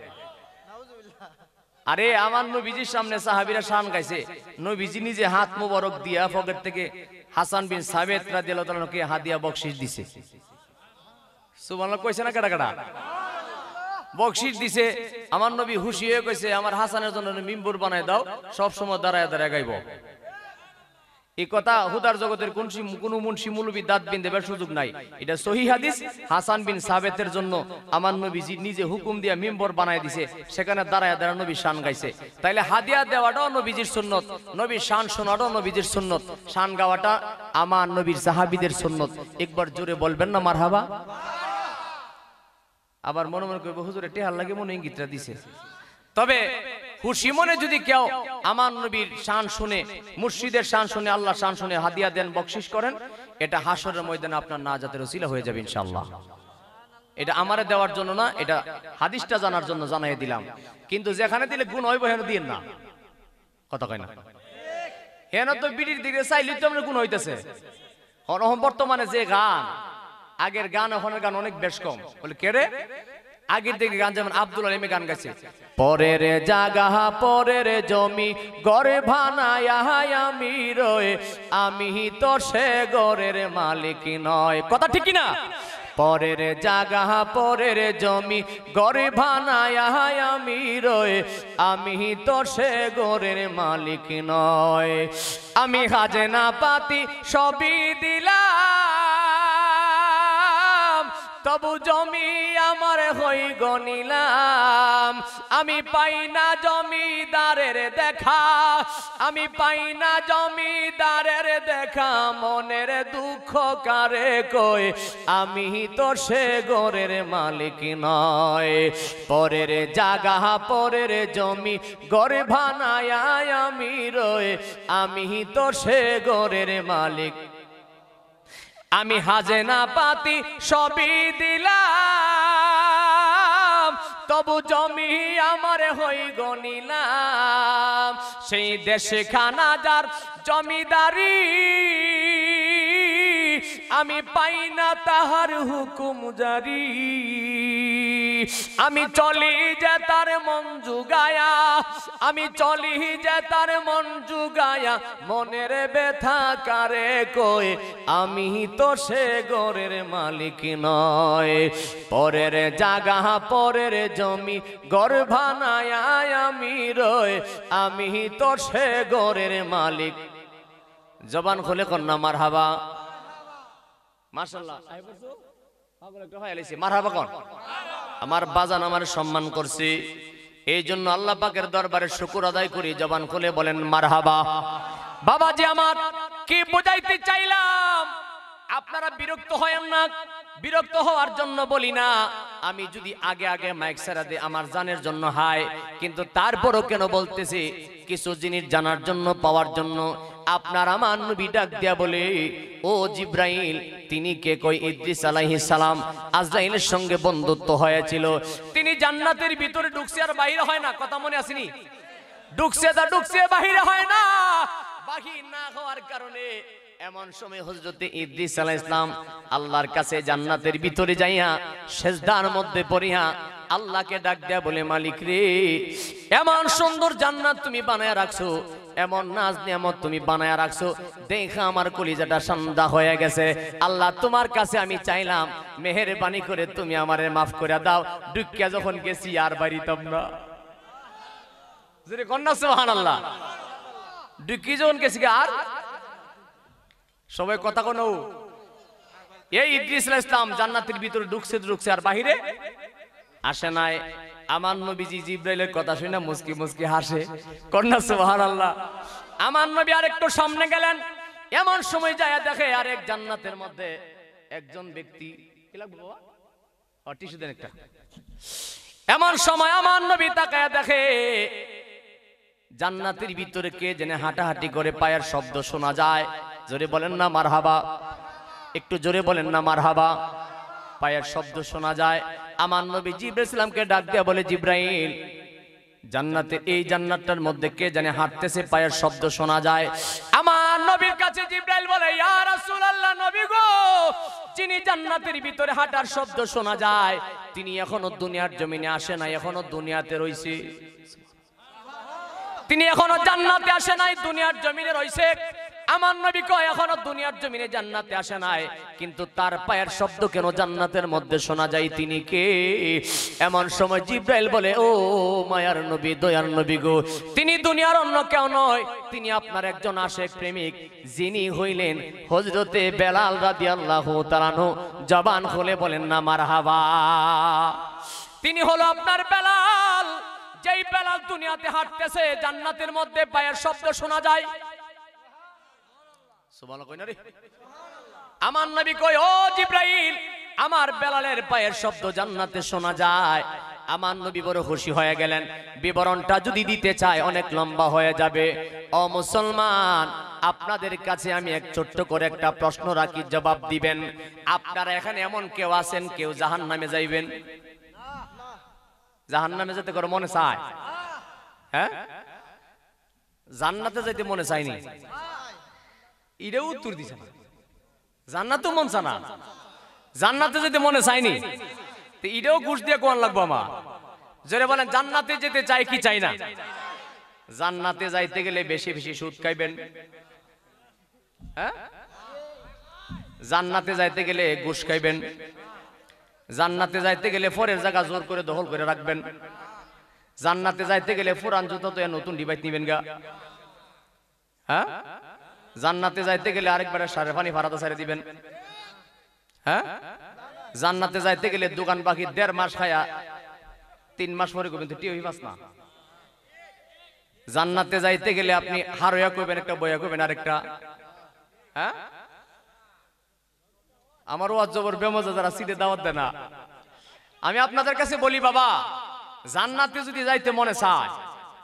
আরে আমার নবীজির সামনে সাহাবীরা শান গাইছে, নবীজি নিজে হাত মোবারক দিয়া পকেট থেকে হাসান বিন সাবিত রাদিয়াল্লাহু তাআলা কে হাদিয়া বকশিশ দিছে। সুবহানাল্লাহ কইছে না? কাটা কাটা বকশিশ দিছে। আমার নবী খুশি হয়ে কইছে, আমার হাসানের জন্য মিম্বর বানায় দাও, সব সময় দাঁড়ায় দাঁড়ায় গাইব। এই কথা হুদার জগতের কোন মুন্সি মুলবি দাঁত বিন দেবার সুযোগ নাই। এটা সহিহ হাদিস। হাসান বিন সাবেতের জন্য আমার নবীজি নিজে হুকুম দিয়া মিম্বর বানায় দিছে, সেখানে দাঁড়ায় দাঁড়ায় নবী শান গাইছে। তাইলে হাদিয়া দেওয়াটাও নবীজির সুন্নত, নবীর শান শোনাটাও নবীজির সুন্নত, শান গাওয়াটা আমার নবীর সাহাবীদের সুন্নত। একবার জোরে বলবেন না মারহাবা? আবার মনে মনে করবে হুজুরে টেহার লাগে মনে ইঙ্গিতটা দিছে। তবে খুশি মনে যদি কেউ আমার নবীর শান শুনে, মুর্শিদের শান শুনে, আল্লাহ শান শুনে হাদিয়া দেন, বকশিশ করেন, এটা হাসরের ময়দানে আপনার নাজাতের ওসিলা হয়ে যাবে ইনশাআল্লাহ। এটা আমারে দেওয়ার জন্য না, এটা হাদিসটা জানার জন্য জানাই দিলাম। কিন্তু যেখানে দিলে গুণ হইব হেন দিন না। কথা কয় না? হেন তো বিড়ির দিকে চাইলে তো আমরা গুণ হইতেছে। বর্তমানে যে গান, আগের গান ওখানের গান অনেক বেশ কম। বলে কে রে? আগের দিকে গান যেমন আব্দুল আলিমে গান গাইছে, পরের জাগা পরের জমি গড়ে ভানায়া আমি রয়ে, আমি তো সে গড়ের মালিক নয়। কথা ঠিক না? পরের জাগা পরের জমি গড়ে ভানায়া আমি রয়ে, আমি তো সে গড়ের মালিক নয়। আমি খাজনা পাতি সবই দিলাম, তবু জমি আমার হই গনিলাম। আমি পাই না জমিদারের দেখা, আমি পাই না জমিদারের দেখা, মনের দুঃখ কারে কই, আমি তো সে গড়ের মালিক নয়। পরের জাগা পরের জমি গড়ে ভানায়া আমি রয়ে, আমি তো সে গড়ের মালিক। আমি হাজেনা পাতি সবই দিলাম, তবু জমি আমার হই গনিলাম। সেই দেশে খানা যার জমিদারি, আমি পাই না তাহার হুকুম জারি। আমি চলি যে তার মন জুগায়া, আমি চলি যে তার মন জুগায়া, মনের ব্যথা কারে কই, আমি তো সে গড়ের মালিক নয়। পরের জাগা পরের জমি গড় ভানায়া আমি রই, আমি তো সে গড়ের মালিক। জবান খুলে কন্যা মারহাবা। মাশাআল্লাহ মারহাবা কোন? আমার বাজান আমার সম্মান করছে, এই জন্য আল্লাহ পাকের দরবারে শুকর আদায় করি। জবান খুলে বলেন মারহাবা। বাবাজি আমার কি বুঝাইতে চাইলাম, আপনারা বিরক্ত হয়েন না। বিরক্ত হওয়ার জন্য বলি না, আমি যদি আগে আগে মাইক ছাড়া দিই আমার জানের জন্য হায়, কিন্তু তারপরও কেন বলতেছি, কিছু জিনিস জানার জন্য, পাওয়ার জন্য। আপনার আমার নবী ডাক দিয়া বলে, ও জিব্রাইল, তিনি কে? কই ইদ্রিস আলাইহিস সালাম। আজরাইলের সঙ্গে বন্ধুত্ব হয়েছিল, তিনি জান্নাতের ভিতরে ঢুকছে আর বাইরে হয় না। কথা মনে আসেনি? ঢুকছে তা ঢুকছে, বাহিরে হয় না। বাহির না হওয়ার কারণে এমন সময় হযরত ইদ্রিস আলাইহিস সালাম আল্লাহর কাছে জান্নাতের ভিতরে যাইয়া সেজদার মধ্যে পড়িয়া আল্লাহকে ডাক দেয়া বলে, মালিক রে, এমন সুন্দর জান্নাত তুমি বানায় রাখছো, এমন নাজ নিয়ামত তুমি বানায় রাখছো, দেখা আমার কলিজাটা ঠান্ডা হয়ে গেছে। আল্লাহ তোমার কাছে আমি চাইলাম, মেহেরবানি করে তুমি আমারে মাফ করে দাও। ডুকিয়া যখন গেছি আর বাড়িতাম না। যদি কন্যা সুবহানাল্লাহ, ডুকি যখন গেছি আর সবাই কথা কোনো। এই ইদ্রিস আলাইহিস সালাম জান্নাতের ভিতরে ঢুকছে আর বাহিরে আসে নাই। আমার নবীজি জিব্রাইলের কথা শুনে মুস্কি মুস্কি হাসে। কন্যা সুবহানাল্লাহ। আমার নবী আরেকটু সামনে গেলেন, এমন সময় যায় দেখে আরেক জান্নাতের মধ্যে একজন ব্যক্তি, কি লাগবে বাবা, টিস্যু দেন একটা। এমন সময় আমার নবী তাকায় দেখে জান্নাতের ভিতরে কে জেনে হাঁটাহাঁটি করে, পায়ের শব্দ শোনা যায়। জোরে বলেন না মারহাবা, একটু জোরে বলেন না মারহাবা। পায়ের শব্দ শোনা যায়। আমার নবী জিবরাইল সালামকে ডাক দিয়া বলে, জিবরাইল, জান্নাতে এই জান্নাতটার মধ্যে কে জানে হাঁটতেছে, পায়ের শব্দ শোনা যায়। আমার নবীর কাছে জিবরাইল বলে, ইয়া রাসূলুল্লাহ, নবী গো, যিনি জান্নাতের ভিতরে হাঁটার শব্দ শোনা যায়, তিনি এখনো দুনিয়ার জমিনে আসে নাই, এখনো দুনিয়াতে রইছে। তিনি এখনো জান্নাতে আসে নাই, দুনিয়ার জমিনে রইছে। আমার নবী কয়, এখনো দুনিয়ার জমিনে জান্নাতে আসে নাই, কিন্তু তার পায়ের শব্দ কেন জান্নাতের মধ্যে শোনা যায়, তিনি কে? এমন সময় জিবরাইল বলে, ও মায়ার নবী, দয়ার নবী গো, তিনি দুনিয়ার অন্য কেউ নয়, তিনি আপনার একজন আশেক প্রেমিক, যিনি হইলেন হযরতে বেলাল রাদিয়াল্লাহু তাআলা আনহু। জবান খুলে বলেন না মারহাবা। তিনি হলো আপনার বেলাল, যেই বেলাল দুনিয়াতে হাঁটতেছে, জান্নাতের মধ্যে পায়ের শব্দ শোনা যায়। সুবহানাল্লাহ কই না রে? আমার নবী কই, ও জিবরাইল, আমার বেলালের পায়ের শব্দ জান্নাতে শোনা যায়। আমার নবী বড় খুশি হয়ে গেলেন। বিবরণটা যদি দিতে চাই অনেক লম্বা হয়ে যাবে। ও মুসলমান, আপনাদের কাছে আমি এক ছোট্ট করে একটা প্রশ্ন রাখি, জবাব দিবেন। আপনারা এখানে এমন কেউ আছেন, কেউ জাহান্নামে যাইবেন? জাহান্নামে যেতে করে মনে চায়? হ্যাঁ, জান্নাতে যাইতে মনে চায়নি? এটাও উত্তর দিছে না। জান্নাতও মন চায় না, জান্নাতে যেতে মনে চায়নি, তো এটাও ঘুষ দিয়ে কোন লাগবো আমার? জোরে বলেন, জান্নাতে যেতে চাই কি চাই না? জান্নাতে যাইতে গেলে বেশি বেশি সুদ খাইবেন। হ্যাঁ, জান্নাতে যাইতে গেলে ঘুষ খাইবেন। জান্নাতে যাইতে গেলে ফরের জায়গা জোর করে দখল করে রাখবেন। জান্নাতে যাইতে গেলে পুরান জুতো তো নতুন ডিভাইস নিবেন গা। হ্যাঁ, জান্নাতে যাইতে গেলে আরেকবারে সারে পানি ভাড়াতে ছেড়ে দিবেন। হ্যাঁ, জান্নাতে যাইতে গেলে দোকান বাকি 1.5 মাস খায়া 3 মাস পরে কইবেন তো টিও হিবাস না। জান্নাতে যাইতে গেলে আপনি হারয়া কইবেন একটা, বয়া কইবেন আরেকটা। হ্যাঁ, আমার ওয়াজ জবর বেমজা যারা সিটে দাওয়াত দেয় না। আমি আপনাদের কাছে বলি, বাবা, জান্নাতে যদি যাইতে মনে চায়,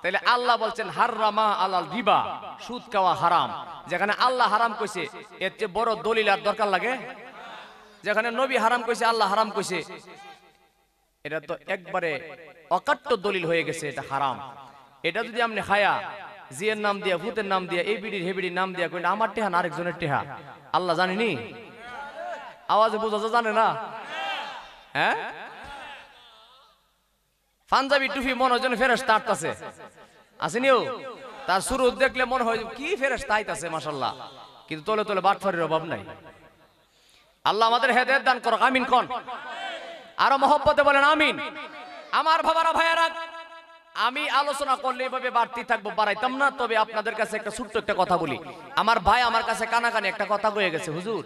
তাহলে আল্লাহ বলছেন হাররামা আলাল রিবা, সুদ খাওয়া হারাম। যেখানে আল্লাহ হারাম কইছে, এর চেয়ে বড় দলিল আর দরকার লাগে? যেখানে নবী হারাম কইছে, আল্লাহ হারাম কইছে, এটা তো একবারে অকাট্য দলিল হয়ে গেছে, এটা হারাম। এটা যদি আপনি খায়া জিয়ের নাম দিয়া, ভূতের নাম দিয়া, এই বিড়ির হেবিড়ির নাম দিয়া কইলে আমার টেহা না আরেকজনের টেহা, আল্লাহ জানেনি? আওয়াজে বোঝা জানে না? হ্যাঁ, পাঞ্জাবি টুপি মনে হয় যেন ফেরেশতা আটতাছে, আসেনিও? তার শুরু দেখলে মনে হয় কি ফেরেশতা আইতাছে, মাশাআল্লাহ, কিন্তু তলে তলে বাটফারের অভাব নাই। আল্লাহ আমাদের হেদায়েত দান করুক, আমিন কোন? আরো মহব্বতে বলেন আমিন। আমার বাবারা, ভাইয়ারা, আমি আলোচনা করলে এভাবে বাড়তি থাকবো, বাড়াইতাম না। তবে আপনাদের কাছে একটা ছোট্ট একটা কথা বলি। আমার ভাই আমার কাছে কানাকানি একটা কথা কয়ে গেছে, হুজুর,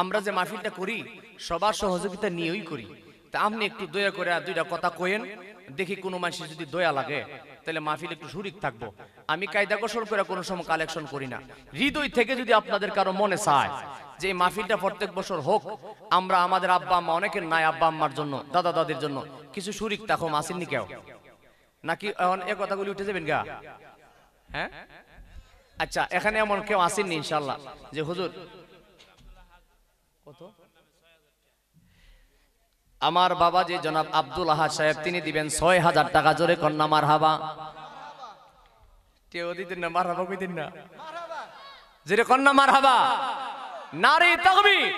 আমরা যে মাহফিলটা করি সবার সহযোগিতা নিয়েই করি, তা আপনি একটু দয়া করে 2টা কথা কইেন, দেখি কোনো মানুষের যদি দয়া লাগে তাহলে মাহফিল একটু শরীক থাকবো। আমি কায়দা কৌশল করে কোনো সময় কালেকশন করি না। হৃদয় থেকে যদি আপনাদের কারো মনে চায় যে এই মাহফিলটা প্রত্যেক বছর হোক, আমরা আমাদের আব্বা আম্মা, অনেকের নাই আব্বা আম্মার জন্য, দাদা দাদির জন্য কিছু শরীক থাকো, আসেননি কেউ? নাকি এখন এ কথাগুলি উঠে যাবেন গা? হ্যাঁ, আচ্ছা, এখানে এমন কেউ আসেননি ইনশাল্লাহ যে হুজুর কত? আমার বাবা যে জনাব আব্দুল আহাদ সাহেব, তিনি দিবেন 6000 টাকা। জোরে কন্যা মারহাবা। কেউ দিতেন না মারহাবা, কইতেন না? জোরে কন্যা মারহাবা। নারী তাকবীর,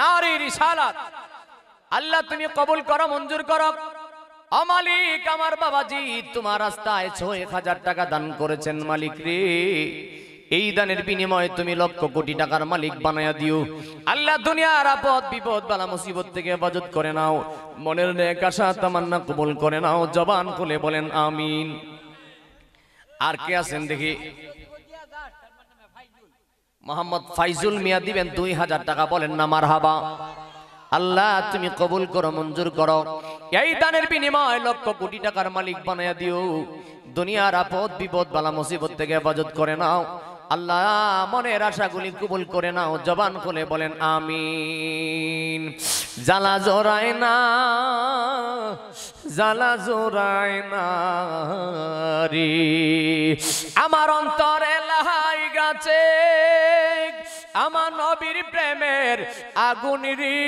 নারী রিসালাত, আল্লাহ তুমি কবুল করো, মঞ্জুর করো। মালিক আমার বাবাজি তোমার রাস্তায় ৬,০০০ টাকা দান করেছেন মালিক রে, এই দানের বিনিময়ে তুমি লক্ষ কোটি টাকার মালিক বানায়া দিও আল্লাহ। দুনিয়ার আপদ বিপদ বালা মুসিবত থেকে হেফাজত করে নাও, মনের নেক আশা তামান্না কবুল করে নাও, জবান খুলে বলেন আমিন। আর কে আছেন দেখি? মোহাম্মদ ফাইজুল মিয়া দিবেন ২,০০০ টাকা, বলেন না মারহাবা। আল্লাহ তুমি কবুল করো, মঞ্জুর করো, এই দানের বিনিময়ে লক্ষ কোটি টাকার মালিক বানায়া দিও, দুনিয়ার আপদ বিপদ বালা মুসিবত থেকে হেফাজত করে নাও আল্লাহ, মনের আশাগুলি কবুল করে নাও, জবান খুলে বলেন আমিন। জ্বালা জোড়ায় না, জ্বালা জোড়ায় না রে, আমার অন্তরে লাহাই গাছে আমার নবীর প্রেমের আগুন রে।